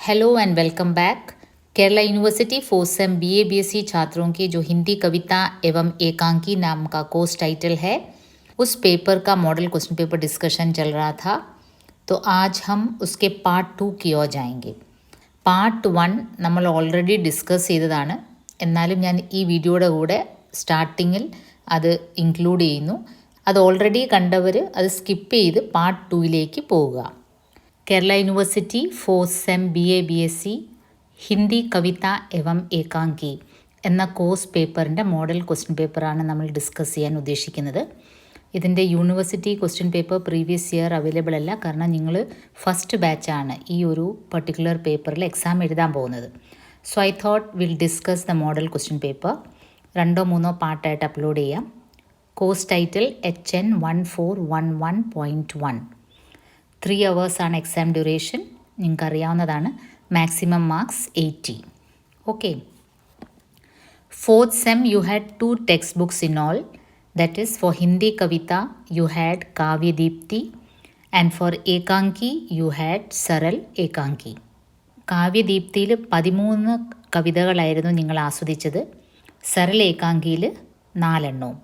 Hello and welcome back. Kerala university fourth same BA BSc छात्रों के जो हिंदी कविता एवं एकांकी नाम का कोर्स टाइटल है, उस पेपर का मॉडल क्वेश्चन पेपर डिस्कशन चल रहा था। तो आज हम उसके പാർട്ട് 2 की ओर जाएंगे। പാർട്ട് 1 നമ്മൾ ഓൾറെഡി ഡിസ്കസ് ചെയ്തതാണ്. എന്നാലും ഞാൻ ഈ വീഡിയോയുടെ കൂടെ സ്റ്റാർട്ടിങ്ങിൽ അത് ഇൻക്ലൂഡ് ചെയ്യുന്നു. അത് ഓൾറെഡി കണ്ടവർ അത് സ്കിപ്പ് ചെയ്ത് പാർട്ട് 2ലേക്ക് പോവുക. Kerala university fourth sem BA BSc Hindi കവിത എവം ഏകാംഗി എന്ന കോഴ്സ് പേപ്പറിൻ്റെ മോഡൽ ക്വസ്റ്റ്യൻ പേപ്പറാണ് നമ്മൾ ഡിസ്കസ് ചെയ്യാൻ ഉദ്ദേശിക്കുന്നത്. ഇതിൻ്റെ university question paper previous year available അല്ല, കാരണം നിങ്ങൾ ഫസ്റ്റ് ബാച്ചാണ് ഈ ഒരു പർട്ടിക്കുലർ പേപ്പറിൽ എക്സാം എഴുതാൻ പോകുന്നത്. So I thought will discuss the model question paper. 2-3 പാർട്ടായിട്ട് അപ്ലോഡ് ചെയ്യാം. Course title HN 1411.1. 3 hours ആണ് എക്സാം ഡ്യൂറേഷൻ. നിങ്ങൾക്ക് അറിയാവുന്നതാണ്. Maximum marks 80. Okay. Fourth sem you had 2 text books in all. That is for Hindi കവിത you had Kavyadeepti and for ഏകാംഗി you had Saral Ekanki. കാവ്യദീപ്തിയിൽ 13 കവിതകളായിരുന്നു നിങ്ങൾ ആസ്വദിച്ചത്. സരൽ ഏകാംഗിയിൽ 4 എണ്ണവും.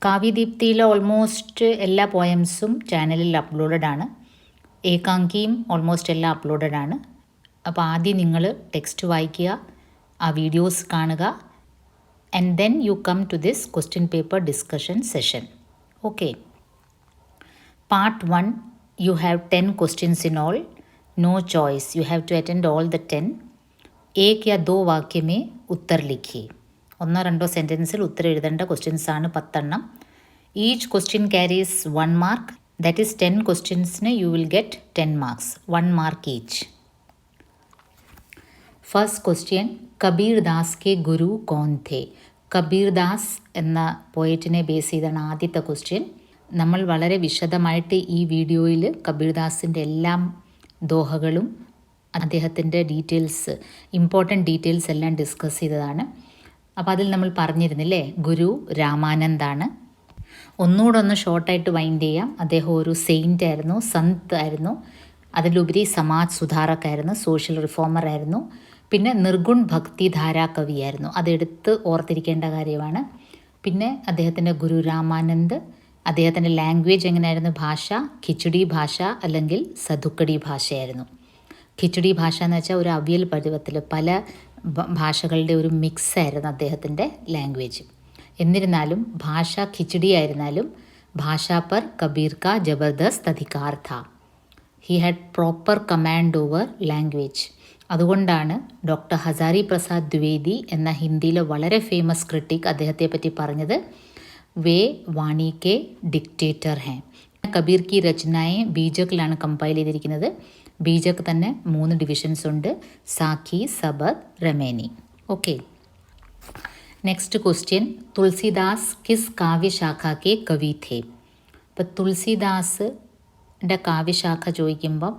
കാവ്യദീപ്തിയിൽ ഓൾമോസ്റ്റ് എല്ലാ പോയംസും ചാനലിൽ അപ്ലോഡഡ് ആണ്. ഏകാംഗിയും ഓൾമോസ്റ്റ് എല്ലാം അപ്ലോഡഡ് ആണ്. അപ്പോൾ ആദ്യം നിങ്ങൾ ടെക്സ്റ്റ് വായിക്കുക, ആ വീഡിയോസ് കാണുക, and then you come to this question paper discussion session. Okay. Part 1 you have 10 questions in all. No choice, you have to attend all the 10. एक या 2 वाक्य में उत्तर लिखिए. 1-2 സെൻറ്റൻസിൽ ഉത്തരം എഴുതേണ്ട ക്വസ്റ്റ്യൻസ് ആണ് 10 എണ്ണം. Each question carries 1 mark. That is 10 ക്വസ്റ്റ്യൻസിന് you will get 10 marks, 1 mark each. First question, Kabir Das കെ ഗുരു കോൺ ഥേ. കബീർ ദാസ് എന്ന പോയറ്റിനെ ബേസ് ചെയ്താണ് ആദ്യത്തെ ക്വസ്റ്റ്യൻ. നമ്മൾ വളരെ വിശദമായിട്ട് ഈ വീഡിയോയിൽ കബീർ ദാസിൻ്റെ എല്ലാം ദോഹകളും അദ്ദേഹത്തിൻ്റെ ഡീറ്റെയിൽസ്, ഇമ്പോർട്ടൻറ്റ് ഡീറ്റെയിൽസ് എല്ലാം ഡിസ്കസ് ചെയ്തതാണ്. അപ്പോൾ അതിൽ നമ്മൾ പറഞ്ഞിരുന്നില്ലേ, ഗുരു രാമാനന്ദാണ്. ഒന്നുകൂടെ ഷോർട്ടായിട്ട് വൈൻഡ് ചെയ്യാം. അദ്ദേഹം ഒരു സെയിൻ്റ് ആയിരുന്നു, സന്ത് ആയിരുന്നു, അതിലുപരി സമാജ് സുധാരക്കായിരുന്നു, സോഷ്യൽ റിഫോമർ ആയിരുന്നു, പിന്നെ നിർഗുൺ ഭക്തിധാരാ കവിയായിരുന്നു. അതെടുത്ത് ഓർത്തിരിക്കേണ്ട കാര്യമാണ്. പിന്നെ അദ്ദേഹത്തിൻ്റെ ഗുരു രാമാനന്ദ്, അദ്ദേഹത്തിൻ്റെ ലാംഗ്വേജ് എങ്ങനെയായിരുന്നു? ഭാഷ ഖിച്ചടി ഭാഷ അല്ലെങ്കിൽ സതുക്കടി ഭാഷയായിരുന്നു. ഖിച്ചടി ഭാഷ എന്ന് വെച്ചാൽ ഒരു അവിയൽ പരുവത്തിൽ പല ഭാഷകളുടെ ഒരു മിക്സ് ആയിരുന്നു അദ്ദേഹത്തിൻ്റെ ലാംഗ്വേജ്. എന്നിരുന്നാലും ഭാഷ ഖിച്ചടി ആയിരുന്നാലും ഭാഷാ പർ കബീർ കാ ജബർദസ്ത് അധികാർ ഥാ. He had proper command over language. അതുകൊണ്ടാണ് ഡോക്ടർ ഹസാരി പ്രസാദ് ദ്വിവേദി എന്ന ഹിന്ദിയിലെ വളരെ ഫേമസ് ക്രിട്ടിക് അദ്ദേഹത്തെ പറ്റി പറഞ്ഞത്, വേ വാണി കെ ഡിക്റ്റേറ്റർ ഹേ. കബീർ കി രചനയെ ബീജക്കിലാണ് കമ്പൈൽ ചെയ്തിരിക്കുന്നത്. ബീജക്ക് തന്നെ 3 ഡിവിഷൻസ് ഉണ്ട്, സാഖി, സബദ്, രമേനി. ഓക്കെ. നെക്സ്റ്റ് ക്വസ്റ്റ്യൻ, തുളസിദാസ് കിസ് കാവ്യശാഖ കെ കവി ഥേ. അപ്പോൾ തുളസിദാസിൻ്റെ കാവ്യശാഖ ചോദിക്കുമ്പം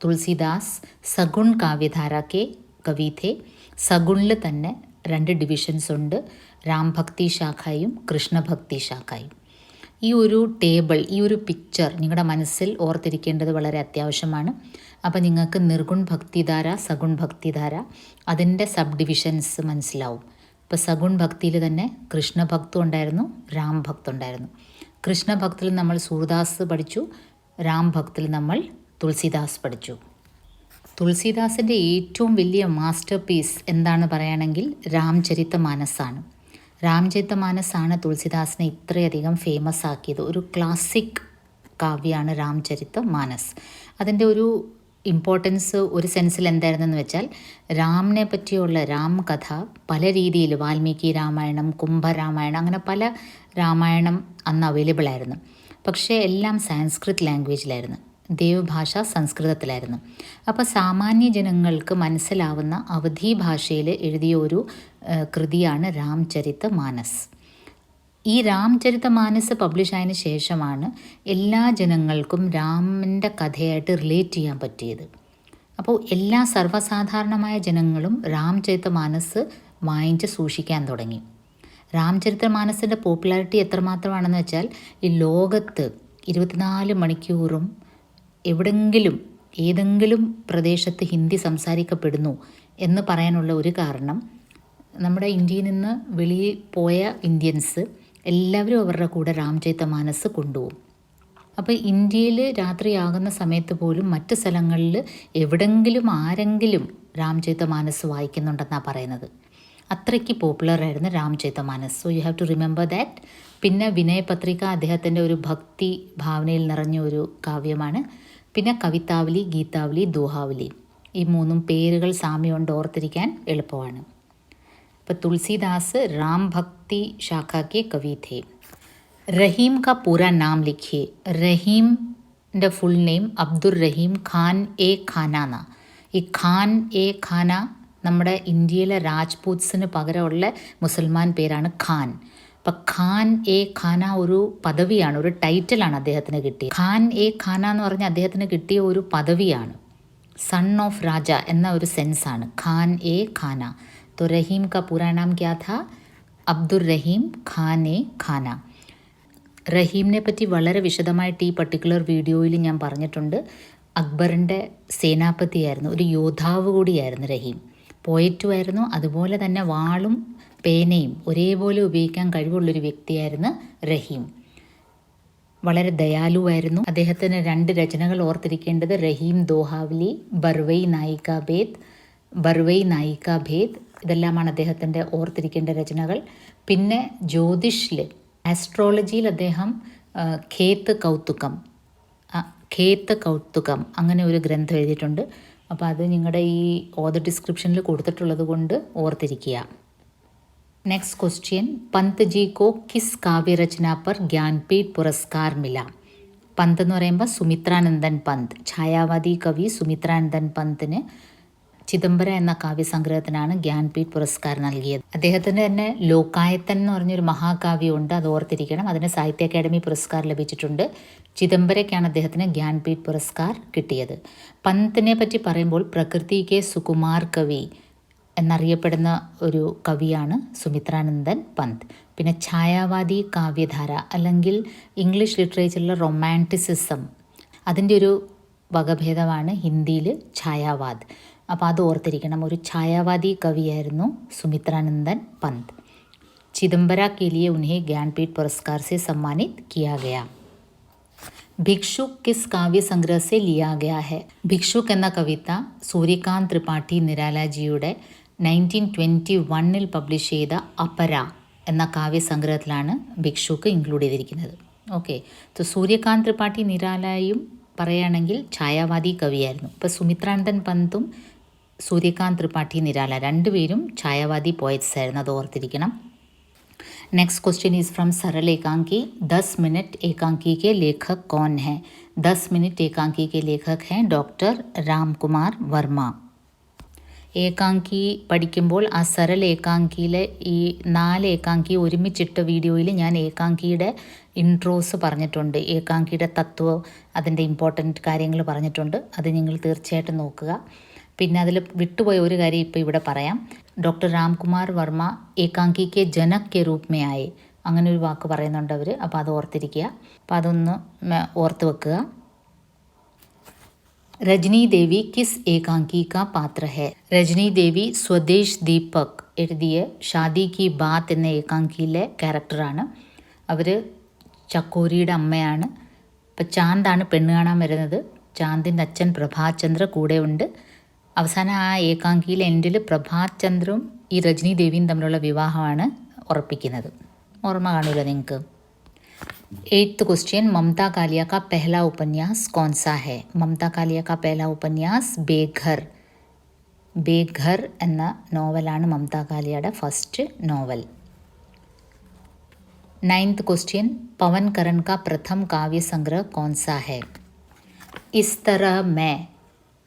തുളസിദാസ് സഗുൺ കാവ്യധാര കെ കവി ഥേ. സഗുണിൽ തന്നെ 2 ഡിവിഷൻസ് ഉണ്ട്, രാംഭക്തി ശാഖയും കൃഷ്ണഭക്തി ശാഖയും. ഈ ഒരു ടേബിൾ, ഈ ഒരു പിക്ചർ നിങ്ങളുടെ മനസ്സിൽ ഓർത്തിരിക്കേണ്ടത് വളരെ അത്യാവശ്യമാണ്. അപ്പോൾ നിങ്ങൾക്ക് നിർഗുൺ ഭക്തിധാര, സഗുൺ ഭക്തിധാര, അതിൻ്റെ സബ് ഡിവിഷൻസ് മനസ്സിലാവും. ഇപ്പോൾ സഗുൺ ഭക്തിയിൽ തന്നെ കൃഷ്ണഭക്തും ഉണ്ടായിരുന്നു, രാം ഭക്ത് ഉണ്ടായിരുന്നു. കൃഷ്ണഭക്തിൽ നമ്മൾ സൂർദാസ് പഠിച്ചു, രാം ഭക്തിൽ നമ്മൾ തുളസിദാസ് പഠിച്ചു. തുളസിദാസിൻ്റെ ഏറ്റവും വലിയ മാസ്റ്റർ പീസ് എന്താണെന്ന് പറയുകയാണെങ്കിൽ രാംചരിതമാനസാണ്. രാംചരിതമാനസാണ് തുളസിദാസിനെ ഇത്രയധികം ഫേമസ് ആക്കിയത്. ഒരു ക്ലാസിക് കാവ്യമാണ് രാംചരിതമാനസ്. അതിൻ്റെ ഒരു ഇമ്പോർട്ടൻസ് ഒരു സെൻസിൽ എന്തായിരുന്നെന്ന് വെച്ചാൽ, രാമിനെ പറ്റിയുള്ള രാം കഥ പല രീതിയിൽ, വാൽമീകി രാമായണം, കുംഭരാമായണം, അങ്ങനെ പല രാമായണം അന്ന് അവൈലബിൾ ആയിരുന്നു. പക്ഷേ എല്ലാം സാൻസ്ക്രിറ്റ് ലാംഗ്വേജിലായിരുന്നു, ദേവഭാഷ സംസ്കൃതത്തിലായിരുന്നു. അപ്പോൾ സാമാന്യ ജനങ്ങൾക്ക് മനസ്സിലാവുന്ന അവധി ഭാഷയിൽ എഴുതിയ ഒരു കൃതിയാണ് രാംചരിതമാനസ്. ഈ രാംചരിതമാനസ് പബ്ലിഷ് ആയതിനു ശേഷമാണ് എല്ലാ ജനങ്ങൾക്കും രാമൻ്റെ കഥയായിട്ട് റിലേറ്റ് ചെയ്യാൻ പറ്റിയത്. അപ്പോൾ എല്ലാ സർവ്വസാധാരണമായ ജനങ്ങളും രാംചരിതമാനസ് വായിച്ച് സൂക്ഷിക്കാൻ തുടങ്ങി. രാംചരിതമാനസിൻ്റെ പോപ്പുലാരിറ്റി എത്രമാത്രമാണെന്ന് വെച്ചാൽ, ഈ ലോകത്ത് 24 മണിക്കൂറും എവിടെങ്കിലും ഏതെങ്കിലും പ്രദേശത്ത് ഹിന്ദി സംസാരിക്കപ്പെടുന്നു എന്ന് പറയാനുള്ള ഒരു കാരണം, നമ്മുടെ ഇന്ത്യയിൽ നിന്ന് വെളിയിൽ പോയ ഇന്ത്യൻസ് എല്ലാവരും അവരുടെ കൂടെ രാംചരിതമാനസ് കൊണ്ടുപോകും. അപ്പോൾ ഇന്ത്യയിൽ രാത്രിയാകുന്ന സമയത്ത് പോലും മറ്റ് സ്ഥലങ്ങളിൽ എവിടെങ്കിലും ആരെങ്കിലും രാംചരിതമാനസ് വായിക്കുന്നുണ്ടെന്നാണ് പറയുന്നത്. അത്രയ്ക്ക് പോപ്പുലറായിരുന്നു Ramcharitmanas. So you have to remember that. പിന്നെ വിനയപത്രിക അദ്ദേഹത്തിൻ്റെ ഒരു ഭക്തി ഭാവനയിൽ നിറഞ്ഞ ഒരു കാവ്യമാണ്. പിന്നെ കവിതാവലി, ഗീതാവലി, ദോഹാവലി, ഈ 3 പേരുകൾ സാമ്യമുണ്ട്, ഓർത്തിരിക്കാൻ എളുപ്പമാണ്. ഇപ്പോൾ തുളസിദാസ് राम भक्ति शाखा के कवि थे. रहीम का पूरा नाम लिखिए. റഹീമിൻ്റെ ഫുൾ നെയിം അബ്ദുർ റഹീം ഖാൻ എ ഖാനാന. ഈ ഖാൻ എ ഖാന നമ്മുടെ ഇന്ത്യയിലെ രാജ്പൂത്സിന് പകരമുള്ള മുസൽമാൻ പേരാണ് ഖാൻ. അപ്പം ഖാൻ എ ഖാന ഒരു പദവിയാണ്, ഒരു ടൈറ്റിലാണ് അദ്ദേഹത്തിന് കിട്ടിയത്. ഖാൻ എ ഖാന എന്ന് പറഞ്ഞാൽ അദ്ദേഹത്തിന് കിട്ടിയ ഒരു പദവിയാണ്. സൺ ഓഫ് രാജ എന്ന ഒരു സെൻസാണ് ഖാൻ എ ഖാന. तो रहीम का पूरा नाम क्या था? അബ്ദുർ റഹീം ഖാൻ എ ഖാന. റഹീമിനെ പറ്റി വളരെ വിശദമായിട്ട് ഈ പർട്ടിക്കുലർ വീഡിയോയിൽ ഞാൻ പറഞ്ഞിട്ടുണ്ട്. അക്ബറിൻ്റെ സേനാപതിയായിരുന്നു, ഒരു യോദ്ധാവ് കൂടിയായിരുന്നു റഹീം. പോയറ്റുമായിരുന്നു, അതുപോലെ തന്നെ വാളും പേനയും ഒരേപോലെ ഉപയോഗിക്കാൻ കഴിവുള്ളൊരു വ്യക്തിയായിരുന്നു റഹീം. വളരെ ദയാലുവായിരുന്നു. അദ്ദേഹത്തിന് 2 രചനകൾ ഓർത്തിരിക്കേണ്ടത് റഹീം ദോഹാവലി, ബർവൈ നായിക ഭേദ്, ഇതെല്ലാമാണ് അദ്ദേഹത്തിൻ്റെ ഓർത്തിരിക്കേണ്ട രചനകൾ. പിന്നെ ജ്യോതിഷിൽ, ആസ്ട്രോളജിയിൽ അദ്ദേഹം ഖേത്ത് കൗതുകം അങ്ങനെ ഒരു ഗ്രന്ഥം എഴുതിയിട്ടുണ്ട്. അപ്പോൾ അത് നിങ്ങളുടെ ഈ ഓതർ ഡിസ്ക്രിപ്ഷനിൽ കൊടുത്തിട്ടുള്ളത് കൊണ്ട് ഓർത്തിരിക്കുക. നെക്സ്റ്റ് ക്വസ്റ്റ്യൻ, പന്ത് ജി കോ കിസ് കാവ്യരചന പർ ജ്ഞാൻപീഠ് പുരസ്കാർ മില? പന്ത് എന്ന് പറയുമ്പോൾ സുമിത്രാനന്ദൻ പന്ത്, ഛായാവാദി കവി സുമിത്രാനന്ദൻ പന്തിന് ചിദംബര എന്ന കാവ്യസംഗ്രഹത്തിനാണ് ജ്ഞാൻപീഠ് പുരസ്കാരം നൽകിയത്. അദ്ദേഹത്തിന് തന്നെ ലോകായത്തൻ എന്ന് പറഞ്ഞൊരു മഹാകാവ്യമുണ്ട്, അത് ഓർത്തിരിക്കണം. അതിന് സാഹിത്യ അക്കാദമി പുരസ്കാരം ലഭിച്ചിട്ടുണ്ട്. ചിദംബരയ്ക്കാണ് അദ്ദേഹത്തിന് ജ്ഞാൻപീഠ് പുരസ്കാർ കിട്ടിയത്. പന്തിനെ പറ്റി പറയുമ്പോൾ പ്രകൃതി കെ സുകുമാർ കവി എന്നറിയപ്പെടുന്ന ഒരു കവിയാണ് സുമിത്രാനന്ദൻ പന്ത്. പിന്നെ ഛായാവാദി കാവ്യധാര അല്ലെങ്കിൽ ഇംഗ്ലീഷ് ലിറ്ററേച്ചറിലെ റൊമാൻറ്റിസിസം, അതിൻ്റെ ഒരു വകഭേദമാണ് ഹിന്ദിയിൽ ഛായാവാദ്. അപ്പോൾ അത് ഓർത്തിരിക്കണം. ഒരു ഛായാവാദി കവിയായിരുന്നു സുമിത്രാനന്ദൻ പന്ത്. ചിദംബര के लिए उन्हें ज्ञानपीठ पुरस्कार से सम्मानित किया गया. ഭിക്ഷുക് കിസ് കാവ്യ സംഗ്രഹ സെ ലിയാ ഗയാ ഹെ? ഭിക്ഷുക് എന്ന കവിത സൂര്യകാന്ത് ത്രിപാഠി നിരാലാജിയുടെ 1921 പബ്ലിഷ് ചെയ്ത അപര എന്ന കാവ്യസംഗ്രഹത്തിലാണ് ഭിക്ഷുക്ക് ഇൻക്ലൂഡ് ചെയ്തിരിക്കുന്നത്. ഓക്കെ, സോ സൂര്യകാന്ത് ത്രിപാഠി നിരാലായും പറയുകയാണെങ്കിൽ ഛായാവാദി കവിയായിരുന്നു. ഇപ്പോൾ സുമിത്രാനന്ദൻ പന്തും സൂര്യകാന്ത് ത്രിപാഠി നിരാല രണ്ടുപേരും ഛായാവാദി പോയറ്റ്സ് ആയിരുന്നു, അത് ഓർത്തിരിക്കണം. नेक्स्ट क्वेश्चन इज़ फ्रॉम सरल एकांकी. 10 मिनट एकांकी के लेखक कौन है? 10 मिनट एकांकी के लेखक हैं डॉक्टर रामकुमार वर्मा. ഏകാങ്കി പഠിക്കുമ്പോൾ ആ സരൽ ഏകാങ്കിയിലെ ഈ 4 ഏകാങ്കി ഒരുമിച്ചിട്ട വീഡിയോയിൽ ഞാൻ ഏകാങ്കിയുടെ ഇൻട്രോസ് പറഞ്ഞിട്ടുണ്ട്. ഏകാങ്കിയുടെ തത്വം, അതിൻ്റെ ഇമ്പോർട്ടൻറ്റ് കാര്യങ്ങൾ പറഞ്ഞിട്ടുണ്ട്. അത് നിങ്ങൾ തീർച്ചയായിട്ടും നോക്കുക. പിന്നെ അതിൽ വിട്ടുപോയ ഒരു കാര്യം ഇപ്പോൾ ഇവിടെ പറയാം. ഡോക്ടർ രാംകുമാർ വർമ്മ ഏകാങ്കി കെ ജനക് കെ രൂപ് മേ ആയേ, അങ്ങനെ ഒരു വാക്ക് പറയുന്നുണ്ട് അവർ. അപ്പോൾ അത് ഓർത്തിരിക്കുക. അപ്പോൾ അതൊന്ന് ഓർത്ത് വെക്കുക. രജനി ദേവി കിസ് ഏകാങ്കി കാ പാത്ര ഹെ? രജനി ദേവി സ്വദേശ് ദീപക് എഴുതിയ ഷാദി കി ബാത്ത് എന്ന ഏകാങ്കിയിലെ ക്യാരക്ടറാണ്. അവർ ചക്കോരിയുടെ അമ്മയാണ്. ഇപ്പം ചാന്താണ് പെണ്ണ് കാണാൻ വരുന്നത്. ചാന്തിൻ്റെ അച്ഛൻ പ്രഭാചന്ദ്ര കൂടെ ഉണ്ട്. അവസാനം ആ ഏകാങ്കിയിലെ എൻഡിൽ പ്രഭാചന്ദ്രവും ഈ രജനി ദേവിയും തമ്മിലുള്ള വിവാഹമാണ് ഉറപ്പിക്കുന്നത്. ഓർമ്മ കാണൂല്ലോ നിങ്ങൾക്ക്. 8th क्वेश्चन, ममता कालिया का पहला उपन्यास कौन सा है? ममता कालिया का पहला उपन्यास बेघर എന്ന നോവലാണ് മമത കാലിയയുടെ first novel. 9th question, Pawan Karan का प्रथम काव्य संग्रह कौन सा है? इस तरह मैं,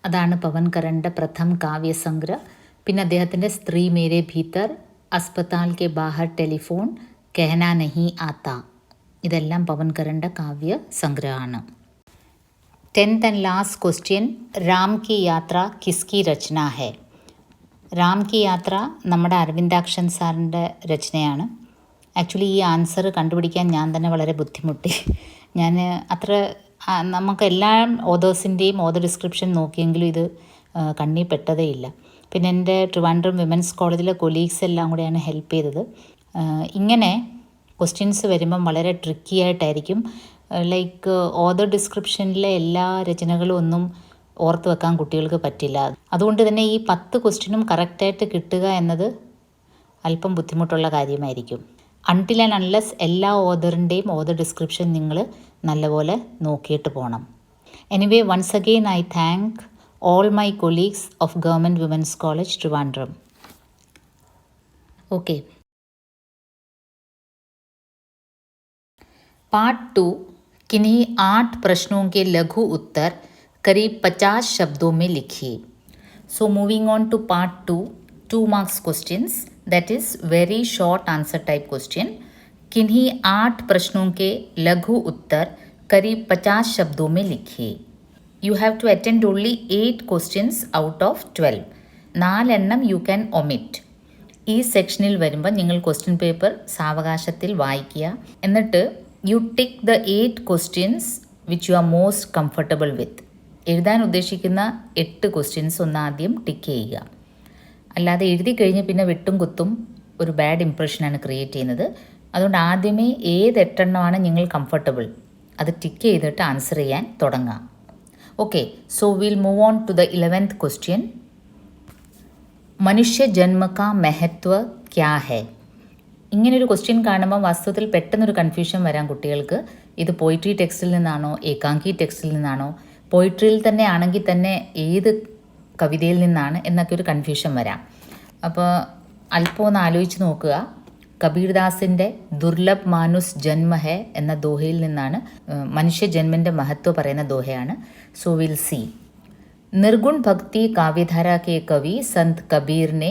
അതാണ് പവൻ കരൻ്റെ പ്രഥം കാവ്യസംഗ്രഹ. പിന്നെ അദ്ദേഹത്തിൻ്റെ സ്ത്രീ മേരെ ഭീതർ, അസ്പതാൽ കെ ബാഹർ ടെലിഫോൺ, കഹനാ നഹീ ആത്താ, ഇതെല്ലാം പവൻ കരൻ്റെ കാവ്യ സംഗ്രഹമാണ്. 10th and last question, Ram കി യാത്ര കിസ്കി രചന ഹെ? രാം കി യാത്ര നമ്മുടെ അരവിന്ദാക്ഷൻ സാറിൻ്റെ രചനയാണ്. ആക്ച്വലി ഈ ആൻസർ കണ്ടുപിടിക്കാൻ ഞാൻ തന്നെ വളരെ ബുദ്ധിമുട്ടി. ഞാൻ അത്ര നമുക്ക് എല്ലാ ഓതേഴ്സിൻ്റെയും ഓതർ ഡിസ്ക്രിപ്ഷൻ നോക്കിയെങ്കിലും ഇത് കണ്ണിൽ പെട്ടതേ ഇല്ല. പിന്നെ എൻ്റെ ട്രിവാൻഡ്രം വിമൻസ് കോളേജിലെ കൊലീഗ്സ് എല്ലാം കൂടെയാണ് ഹെൽപ്പ് ചെയ്തത്. ഇങ്ങനെ ക്വസ്റ്റ്യൻസ് വരുമ്പം വളരെ ട്രിക്കി ആയിട്ടായിരിക്കും. ലൈക്ക് ഓതർ ഡിസ്ക്രിപ്ഷനിലെ എല്ലാ രചനകളും ഒന്നും ഓർത്ത് വെക്കാൻ കുട്ടികൾക്ക് പറ്റില്ല. അതുകൊണ്ട് തന്നെ ഈ 10 ക്വസ്റ്റ്യനും കറക്റ്റായിട്ട് കിട്ടുക എന്നത് അല്പം ബുദ്ധിമുട്ടുള്ള കാര്യമായിരിക്കും. അൺടിൽ ആൻഡ് അൺലെസ് എല്ലാ ഓതറിൻ്റെയും ഓതർ ഡിസ്ക്രിപ്ഷൻ നിങ്ങൾ നല്ലപോലെ നോക്കിയിട്ട് പോകണം. Anyway, once again I thank all my colleagues of Government Women's College, Trivandrum. Okay. Part 2, किन्हीं 8 प्रश्नों के लघु उत्तर करीब 50 शब्दों में लिखिए. So moving on to part 2, 2 marks questions, that is very short answer type question. किन्हीं 8 प्रश्नों के लघु उत्तर करीब 50 शब्दों में लिखिए. You have to attend only 8 questions out of 12. 4 എണ്ണം യു ക്യാൻ ഒമിറ്റ്. ഈ സെക്ഷനിൽ വരുമ്പോൾ നിങ്ങൾ ക്വസ്റ്റ്യൻ പേപ്പർ സാവകാശത്തിൽ വായിക്കുക. എന്നിട്ട് you tick the 8 questions which you are most comfortable with. എഴുതാൻ ഉദ്ദേശിക്കുന്ന 8 ക്വസ്റ്റ്യൻസ് ഒന്ന് ആദ്യം ടിക്ക് ചെയ്യുക. അല്ലാതെ എഴുതി കഴിഞ്ഞ് പിന്നെ വെട്ടും കുത്തും ഒരു ബാഡ് ഇംപ്രഷനാണ് ക്രിയേറ്റ് ചെയ്യുന്നത്. അതുകൊണ്ട് ആദ്യമേ ഏത് 8 എണ്ണമാണ് നിങ്ങൾ കംഫർട്ടബിൾ അത് ടിക്ക് ചെയ്തിട്ട് ആൻസർ ചെയ്യാൻ തുടങ്ങാം. Okay, so we'll move on to the 11th question. മനുഷ്യ ജന്മ കാ മഹത്വ ക്യാ ഹെ? ഇങ്ങനൊരു ക്വസ്റ്റ്യൻ കാണുമ്പോൾ വാസ്തവത്തിൽ പെട്ടെന്നൊരു കൺഫ്യൂഷൻ വരാൻ കുട്ടികൾക്ക്. ഇത് പോയിട്രി ടെക്സ്റ്റിൽ നിന്നാണോ ഏകാംഗി ടെക്സ്റ്റിൽ നിന്നാണോ, പോയിട്രിയിൽ തന്നെ ആണെങ്കിൽ തന്നെ ഏത് കവിതയിൽ നിന്നാണ് എന്നൊക്കെ ഒരു കൺഫ്യൂഷൻ വരാം. അപ്പോൾ അല്പം ഒന്ന് ആലോചിച്ച് നോക്കുക. കബീർദാസിൻ്റെ ദുർലഭ് മാനുസ് ജന്മ ഹെ എന്ന ദോഹയിൽ നിന്നാണ്, മനുഷ്യജന്മൻ്റെ മഹത്വം പറയുന്ന ദോഹയാണ്. So will see. निर्गुण भक्ति काव्यधारा के कवि संत कबीर ने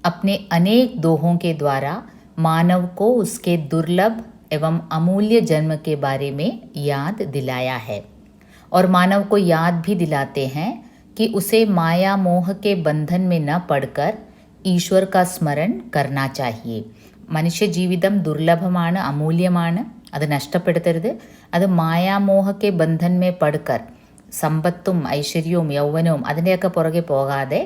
अपने अनेक दोहों के द्वारा मानव को उसके दुर्लभ एवं अमूल्य जन्म के बारे में याद दिलाया है और मानव को याद भी दिलाते हैं कि उसे माया मोह के बंधन में न पड़कर ईश्वर का स्मरण करना चाहिए. മനുഷ്യ ജീവിതം ദുർലഭമാണ്, അമൂല്യമാണ്, അത് നഷ്ടപ്പെടുത്തരുത്. അത് മായാമോഹക്കെ ബന്ധന്മേ പടുക്കർ, സമ്പത്തും ഐശ്വര്യവും യൗവനവും അതിൻ്റെയൊക്കെ പുറകെ പോകാതെ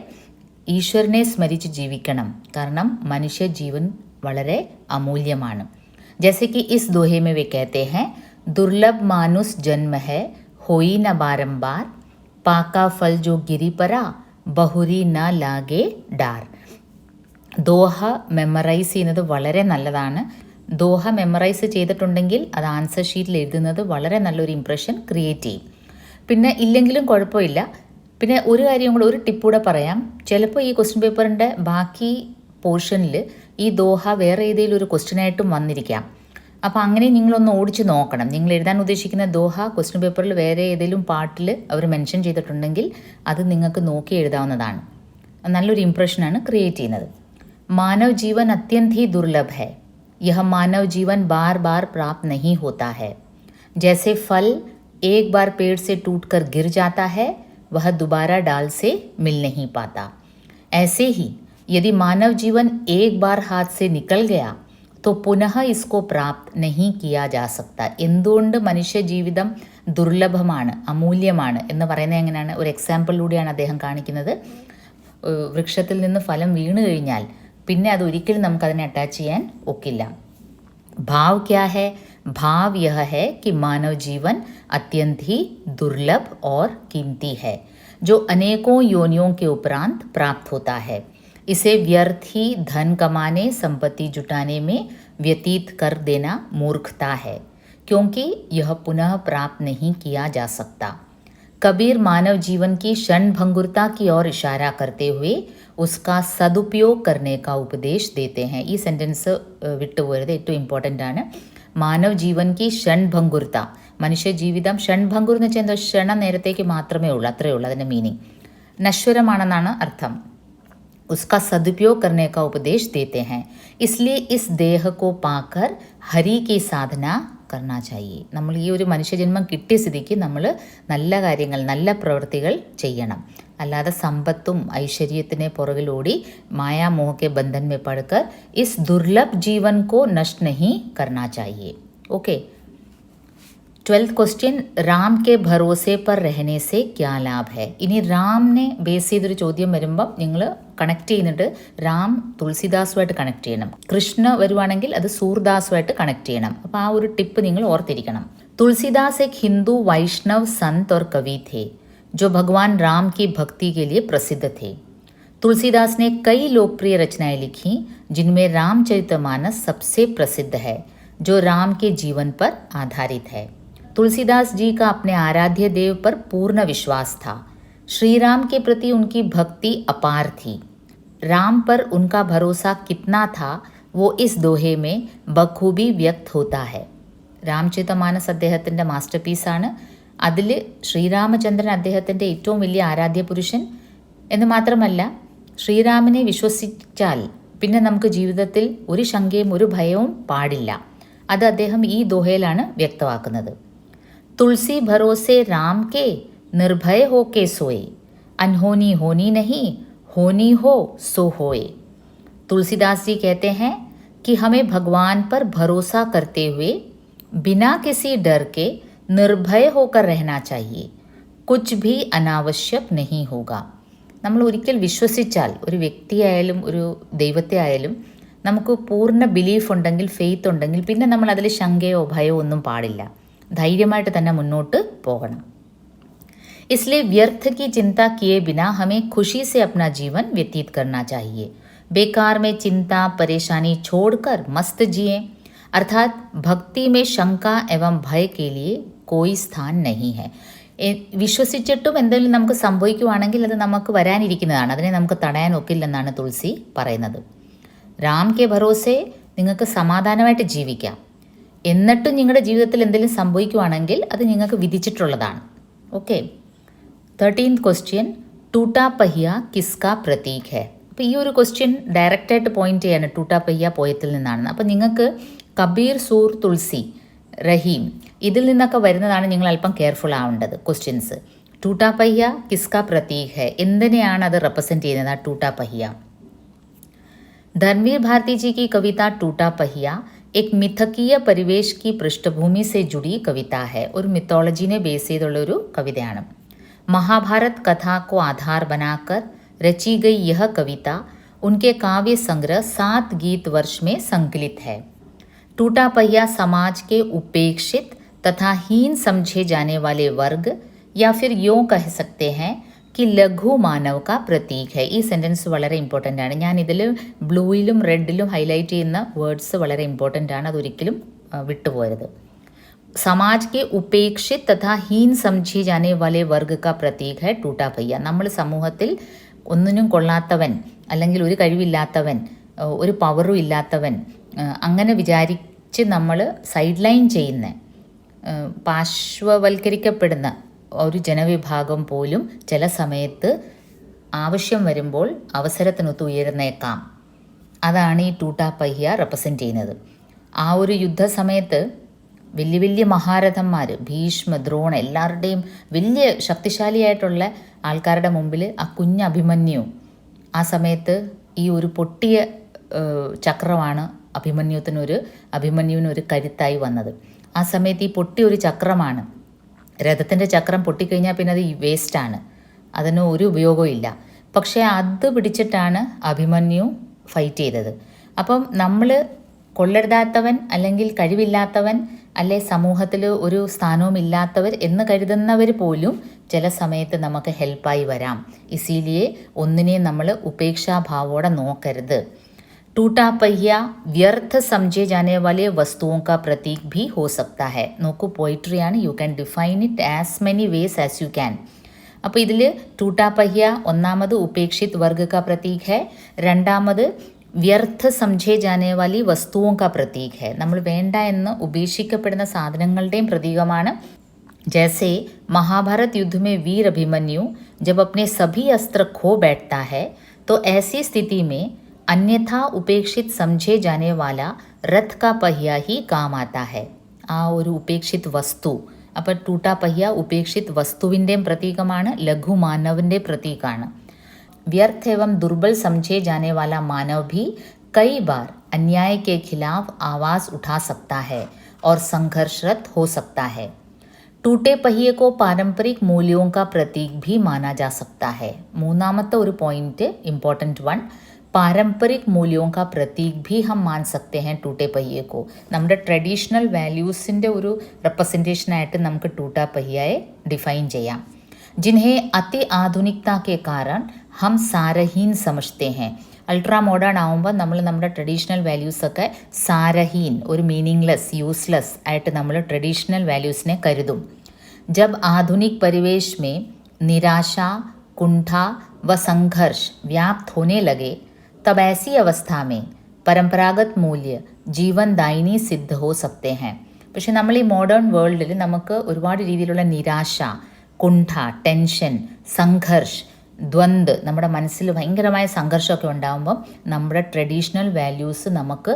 ഈശ്വരനെ സ്മരിച്ച് ജീവിക്കണം. കാരണം മനുഷ്യ ജീവൻ വളരെ അമൂല്യമാണ്. ജैसे कि इस दोहे में वे कहते हैं, दुर्लभ मानुष जन्म है होई न बारंबार, पाका फल जो गिरी परा बहुरी न लागे डार. ദോഹ മെമ്മറൈസ് ചെയ്യുന്നത് വളരെ നല്ലതാണ്. ദോഹ മെമ്മറൈസ് ചെയ്തിട്ടുണ്ടെങ്കിൽ അത് ആൻസർ ഷീറ്റിൽ എഴുതുന്നത് വളരെ നല്ലൊരു ഇംപ്രഷൻ ക്രിയേറ്റ് ചെയ്യും. പിന്നെ ഇല്ലെങ്കിലും കുഴപ്പമില്ല. പിന്നെ ഒരു കാര്യം കൂടെ, ഒരു ടിപ്പ് കൂടെ പറയാം. ചിലപ്പോൾ ഈ ക്വസ്റ്റ്യൻ പേപ്പറിൻ്റെ ബാക്കി പോർഷനിൽ ഈ ദോഹ വേറെ ഏതെങ്കിലും ഒരു ക്വസ്റ്റ്യനായിട്ടും വന്നിരിക്കാം. അപ്പോൾ അങ്ങനെ നിങ്ങളൊന്ന് ഓടിച്ച് നോക്കണം. നിങ്ങൾ എഴുതാൻ ഉദ്ദേശിക്കുന്ന ദോഹ ക്വസ്റ്റ്യൻ പേപ്പറിൽ വേറെ ഏതെങ്കിലും പാർട്ടിൽ അവർ മെൻഷൻ ചെയ്തിട്ടുണ്ടെങ്കിൽ അത് നിങ്ങൾക്ക് നോക്കി എഴുതാവുന്നതാണ്. നല്ലൊരു ഇംപ്രഷനാണ് ക്രിയേറ്റ് ചെയ്യുന്നത്. मानव जीवन अत्यंत ही दुर्लभ है. यह मानव जीवन बार बार प्राप्त नहीं होता है. जैसे फल एक बार पेड़ से टूटकर गिर जाता है, वह दोबारा डाल से मिल नहीं पाता. ऐसे ही यदि मानव जीवन एक बार हाथ से निकल गया तो पुनः इसको प्राप्त नहीं किया जा सकता. എന്തുകൊണ്ട് മനുഷ്യ ജീവിതം ദുർലഭമാണ്, അമൂല്യമാണ് എന്ന് പറയുന്നത് എങ്ങനെയാണ്? ഒരു എക്സാമ്പിളിലൂടെയാണ് അദ്ദേഹം കാണിക്കുന്നത്. വൃക്ഷത്തിൽ നിന്ന് ഫലം വീണ് കഴിഞ്ഞാൽ പിന്നെ അത് ഒരിക്കലും നമുക്കതിനെ അറ്റാച്ച് ചെയ്യാൻ ഒക്കില്ല. भाव क्या है? भाव यह है कि मानव जीवन अत्यंत ही दुर्लभ और कीमती है, जो अनेकों योनियों के उपरांत प्राप्त होता है. इसे व्यर्थ ही धन कमाने, संपत्ति जुटाने में व्यतीत कर देना मूर्खता है, क्योंकि यह पुनः प्राप्त नहीं किया जा सकता. कबीर मानव जीवन की क्षणभंगुरता की ओर इशारा करते हुए उसका सदुपयोग करने का उपदेश देते हैं. ഈ സെൻറ്റൻസ് വിട്ടുപോയത് ഏറ്റവും ഇമ്പോർട്ടൻ്റ് ആണ്. മാനവ് ജീവൻ കി ക്ഷൺഭംഗുരത, മനുഷ്യ ജീവിതം ക്ഷൺഭംഗുർ എന്ന് വെച്ചാൽ എന്താ? ക്ഷണം നേരത്തേക്ക് മാത്രമേ ഉള്ളൂ, അത്രയേ ഉള്ളൂ അതിൻ്റെ മീനിങ്. നശ്വരമാണെന്നാണ് അർത്ഥം. उसका सदुपयोग करने का उपदेश देते हैं. इसलिए इस देह को पाकर हरि की साधना करना चाहिए. നമ്മൾ ഈ ഒരു മനുഷ്യജന്മം കിട്ടിയ സ്ഥിതിക്ക് നമ്മൾ നല്ല കാര്യങ്ങൾ, നല്ല പ്രവൃത്തികൾ ചെയ്യണം. അല്ലാതെ സമ്പത്തും ഐശ്വര്യത്തിനെ പുറകിലോടി മായാമോഹക്കെ ബന്ധൻ में पड़कर इस दुर्लभ जीवन को नष्ट नहीं करना चाहिए. ओके, 12th ക്വസ്റ്റ്യൻ റാം കെ ഭരോസെ പർ രഹനെ സെ ക്യാ ലാഭ് ഹെ. ഇനി റാമിനെ ബേസ് ചെയ്തൊരു ചോദ്യം വരുമ്പം നിങ്ങൾ കണക്ട് ചെയ്യുന്നുണ്ട് റാം തുളസിദാസുമായിട്ട് കണക്ട് ചെയ്യണം. കൃഷ്ണ വരുവാണെങ്കിൽ അത് സൂർദാസുമായിട്ട് കണക്ട് ചെയ്യണം. അപ്പോൾ ആ ഒരു ടിപ്പ് നിങ്ങൾ ഓർത്തിരിക്കണം. तुलसीदास एक हिंदू वैष्णव संत और कवि थे जो भगवान राम की भक्ति के लिए प्रसिद्ध थे. तुलसीदास ने कई लोकप्रिय रचनाएं लिखी जिनमें रामचरितमानस सबसे प्रसिद्ध है जो राम के जीवन पर आधारित है. तुलसीदास जी का अपने आराध्य देव पर पूर्ण विश्वास था. श्री राम के प्रति उनकी भक्ति अपार थी. राम पर उनका भरोसा कितना था वो इस दोहे में बखूबी व्यक्त होता है. രാംചരിതമാനസ് അദ്ദേഹത്തിൻ്റെ മാസ്റ്റർ പീസാണ്. അതിൽ ശ്രീരാമചന്ദ്രൻ അദ്ദേഹത്തിൻ്റെ ഏറ്റവും വലിയ ആരാധ്യ പുരുഷൻ എന്ന് മാത്രമല്ല, ശ്രീരാമനെ വിശ്വസിച്ചാൽ പിന്നെ നമുക്ക് ജീവിതത്തിൽ ഒരു ശങ്കയും ഒരു ഭയവും പാടില്ല. അത് അദ്ദേഹം ഈ ദോഹയിലാണ് വ്യക്തമാക്കുന്നത്. തുളസി ഭരോസെ രാം കെ നിർഭയ ഹോ കെ സോയെ അൻഹോനി होनी नहीं होनी हो सो होए. तुलसीदास जी कहते हैं कि हमें भगवान पर भरोसा करते हुए बिना किसी डर के निर्भय होकर रहना चाहिए. कुछ भी अनावश्यक नहीं होगा. നമ്മൾ ഒരിക്കൽ വിശ്വസിച്ചാൽ ഒരു വ്യക്തിയായാലും ഒരു ദൈവത്തെ ആയാലും നമുക്ക് പൂർണ്ണ ബിലീഫ് ഉണ്ടെങ്കിൽ, ഫെയ്ത്ത് ഉണ്ടെങ്കിൽ പിന്നെ നമ്മൾ അതിൽ ശങ്കയോ ഭയമോ ഒന്നും പാടില്ല. ധൈര്യമായിട്ട് തന്നെ മുന്നോട്ട് പോകണം. इसलिए व्यर्थ की चिंता किए बिना हमें खुशी से अपना जीवन व्यतीत करना चाहिए. बेकार में चिंता परेशानी छोड़कर मस्त जिए. अर्थात भक्ति में शंका एवं भय के लिए कोई स्थान नहीं है. വിശ്വസിച്ചിട്ടും എന്തെങ്കിലും നമുക്ക് സംഭവിക്കുവാണെങ്കിൽ അത് നമുക്ക് വരാനിരിക്കുന്നതാണ്. അതിനെ നമുക്ക് തടയാൻ ഒക്കില്ലെന്നാണ് തുളസി പറയുന്നത്. രാം കെ ഭരോസെ നിങ്ങൾക്ക് സമാധാനമായിട്ട് ജീവിക്കാം. എന്നിട്ടും നിങ്ങളുടെ ജീവിതത്തിൽ എന്തെങ്കിലും സംഭവിക്കുവാണെങ്കിൽ അത് നിങ്ങൾക്ക് വിധിച്ചിട്ടുള്ളതാണ്. ഓക്കെ. 13th ക്വസ്റ്റ്യൻ ടൂട്ടാ പഹിയ കിസ്കാ പ്രതീക് ഹെ. അപ്പോൾ ഈ ഒരു ക്വസ്റ്റ്യൻ ഡയറക്റ്റായിട്ട് പോയിന്റ് ചെയ്യാണ് ടൂട്ടാ പഹിയ പോയത്തിൽ നിന്നാണ്. അപ്പോൾ നിങ്ങൾക്ക് കബീർ, സൂർ, തുളസി, റഹീം ഇതിൽ നിന്നൊക്കെ വരുന്നതാണ് നിങ്ങൾ അല്പം കെയർഫുൾ ആവേണ്ടത് ക്വസ്റ്റ്യൻസ്. ടൂട്ടാ പഹിയ കിസ്കാ പ്രതീക് ഹെ, എന്തിനെയാണ് അത് റെപ്രസെൻറ്റ് ചെയ്യുന്നത് ആ ടൂട്ടാ പഹിയ? धर्मवीर भारती जी की कविता टूटा पहिया एक मिथकीय परिवेश की पृष्ठभूमि से जुड़ी कविता है. ഒരു മിത്തോളജിനെ ബേസ് ചെയ്തുള്ള ഒരു കവിതയാണ്. महाभारत कथा को आधार बनाकर रची गई यह कविता उनके काव्य संग्रह 7 गीत वर्ष में संकलित है. टूटा पहिया समाज के उपेक्षित तथा हीन समझे जाने वाले वर्ग या फिर यूँ कह सकते हैं कि ലഘു മാനവ് കാ പ്രതീക് ഹെ. ഈ സെൻറ്റൻസ് വളരെ ഇമ്പോർട്ടൻ്റ് ആണ്. ഞാൻ ഇതിൽ ബ്ലൂയിലും റെഡിലും ഹൈലൈറ്റ് ചെയ്യുന്ന വേർഡ്സ് വളരെ ഇമ്പോർട്ടൻ്റ് ആണ്. അതൊരിക്കലും വിട്ടുപോകരുത്. സമാജ് കെ ഉപേക്ഷിത് തഥാ ഹീൻ സംജി ജാനെ വാലെ വർഗ് കാ പ്രതീക് ഹെ ടൂട്ടാ പയ്യ. നമ്മൾ സമൂഹത്തിൽ ഒന്നിനും കൊള്ളാത്തവൻ, അല്ലെങ്കിൽ ഒരു കഴിവില്ലാത്തവൻ, ഒരു പവറും ഇല്ലാത്തവൻ, അങ്ങനെ വിചാരിച്ച് നമ്മൾ സൈഡ് ലൈൻ ചെയ്യുന്ന, പാർശ്വവൽക്കരിക്കപ്പെടുന്ന ഒരു ജനവിഭാഗം പോലും ചില സമയത്ത് ആവശ്യം വരുമ്പോൾ അവസരത്തിനൊത്ത് ഉയർന്നേക്കാം. അതാണ് ഈ ടൂട്ടാ പയ്യ റെപ്രസെൻ്റ് ചെയ്യുന്നത്. ആ ഒരു യുദ്ധസമയത്ത് വലിയ വലിയ മഹാരഥന്മാർ, ഭീഷ്മ, ദ്രോണ, എല്ലാവരുടെയും വലിയ ശക്തിശാലിയായിട്ടുള്ള ആൾക്കാരുടെ മുമ്പിൽ ആ കുഞ്ഞ് അഭിമന്യു, ആ സമയത്ത് ഈ ഒരു പൊട്ടിയ ചക്രമാണ് അഭിമന്യുവിനൊരു കരുത്തായി വന്നത്. ആ സമയത്ത് ഈ പൊട്ടിയൊരു ചക്രമാണ്. രഥത്തിൻ്റെ ചക്രം പൊട്ടിക്കഴിഞ്ഞാൽ പിന്നെ അത് വേസ്റ്റാണ്, അതിന് ഒരു ഉപയോഗവും ഇല്ല. പക്ഷേ അത് പിടിച്ചിട്ടാണ് അഭിമന്യു ഫൈറ്റ് ചെയ്തത്. അപ്പം നമ്മൾ കൊള്ളരുതാത്തവൻ, അല്ലെങ്കിൽ കഴിവില്ലാത്തവൻ, അല്ലെ സമൂഹത്തിൽ ഒരു സ്ഥാനവും ഇല്ലാത്തവർ എന്ന് കരുതുന്നവർ പോലും ചില സമയത്ത് നമുക്ക് ഹെൽപ്പായി വരാം. ഇസീലിയെ ഒന്നിനെയും നമ്മൾ ഉപേക്ഷാഭാവോടെ നോക്കരുത്. टूटा पहिया व्यर्थ समझे जाने वाले वस्तुओं का प्रतीक भी हो सकता है. നോക്കൂ, പോയിട്രിയാണ്. You can define it as many ways as you can. അപ്പോൾ ഇതിൽ ടൂട്ടാ പഹ്യ ഒന്നാമത് ഉപേക്ഷിത് വർഗ് കാ പ്രതീക് ഹെ, രണ്ടാമത് വ്യർത്ഥ സംജേ ജാനെ വാലി വസ്തുവും കാ പ്രതീക് ഹെ. നമ്മൾ വേണ്ട എന്ന് ഉപേക്ഷിക്കപ്പെടുന്ന സാധനങ്ങളുടെയും പ്രതീകമാണ്. जैसे महाभारत युद्ध में वीर अभिमन्यु जब अपने सभी अस्त्र खो बैठता है तो ऐसी स्थिति में अन्यथा उपेक्षित समझे जाने वाला रथ का पहिया ही काम आता है. ആ ഒരു ഉപേക്ഷിത് വസ്തു, അപ്പോൾ ടൂട്ടാ പഹ്യ ഉപേക്ഷിത് വസ്തുവിൻ്റെയും പ്രതീകമാണ്, ലഘുമാനവിൻ്റെ പ്രതീകമാണ്. व्यर्थ एवं दुर्बल समझे जाने वाला मानव भी कई बार अन्याय के खिलाफ आवाज़ उठा सकता है और संघर्षरत हो सकता है. ടൂട്ടെ पहिए को पारंपरिक मूल्यों का प्रतीक भी माना जा सकता है. മൂന്നാമത്തെ ഒരു പോയിന്റ് ഇമ്പോർട്ടൻറ്റ് വൺ, പാരമ്പരിക് മൂല്യോं का प्रतीक भी हम मान सकते हैं टूटे पहिए को. നമ്മുടെ ട്രഡീഷണൽ വാല്യൂസിൻ്റെ ഒരു റെപ്രസെൻറ്റേഷനായിട്ട് നമുക്ക് ടൂട്ടാ पहियाയെ ഡിഫൈൻ ചെയ്യാം. जिन्हें अति आधुनिकता के कारण हम सारहीन समझते हैं. അൾട്രാ മോഡേൺ ആകുമ്പോൾ നമ്മൾ നമ്മുടെ ട്രഡീഷണൽ വാല്യൂസൊക്കെ സാരഹീൻ, ഒരു മീനിങ്ലെസ്, യൂസ്ലെസ് ആയിട്ട് നമ്മൾ ട്രഡീഷണൽ വാല്യൂസിനെ കരുതും. ജബ് ആധുനിക് പരിവേശ് में निराशा, कुंठा व संघर्ष व्याप्त होने लगे तब ऐसी अवस्था में परंपरागत मूल्य जीवनदायिनी सिद्ध हो सकते हैं. പക്ഷെ നമ്മൾ ഈ മോഡേൺ വേൾഡിൽ നമുക്ക് ഒരുപാട് രീതിയിലുള്ള നിരാശ, കുണ്ഠ, ടെൻഷൻ, സംഘർഷ്, ദ്വന്ദ്, നമ്മുടെ മനസ്സിൽ ഭയങ്കരമായ സംഘർഷമൊക്കെ ഉണ്ടാകുമ്പം നമ്മുടെ ട്രഡീഷണൽ വാല്യൂസ് നമുക്ക്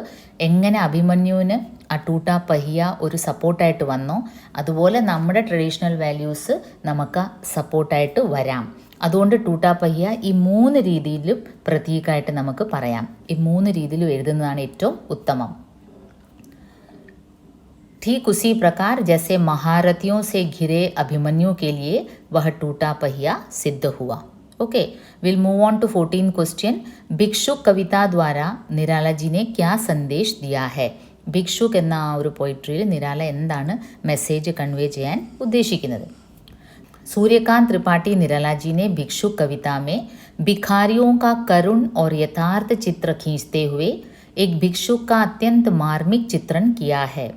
എങ്ങനെ അഭിമന്യുവിന് ആ ടൂട്ടാ पहिया ഒരു സപ്പോർട്ടായിട്ട് വന്നോ അതുപോലെ നമ്മുടെ ട്രഡീഷണൽ വാല്യൂസ് നമുക്ക് സപ്പോർട്ടായിട്ട് വരാം. അതുകൊണ്ട് ടൂട്ടാ पहिया ഈ 3 രീതിയിലും പ്രതീകമായിട്ട് നമുക്ക് പറയാം. ഈ 3 രീതിയിലും എഴുതുന്നതാണ് ഏറ്റവും ഉത്തമം. ठीक उसी प्रकार जैसे महारथियों से घिरे अभिमन्यु के लिए वह टूटा पहिया सिद्ध हुआ. Okay, will move on to 14 question. ഭിക്ഷുക് കവിത द्वारा നിരാല जी ने क्या संदेश दिया है. ഭിക്ഷുക് എന്ന ആ ഒരു പോയിട്രിയിൽ നിരാല എന്താണ് മെസ്സേജ് കൺവേ ചെയ്യാൻ ഉദ്ദേശിക്കുന്നത്? सूर्यकांत त्रिपाठी निराला जी ने भिक्षुक कविता में भिखारियों का करुण और यथार्थ चित्र खींचते हुए एक भिक्षुक का अत्यंत मार्मिक चित्रण किया है.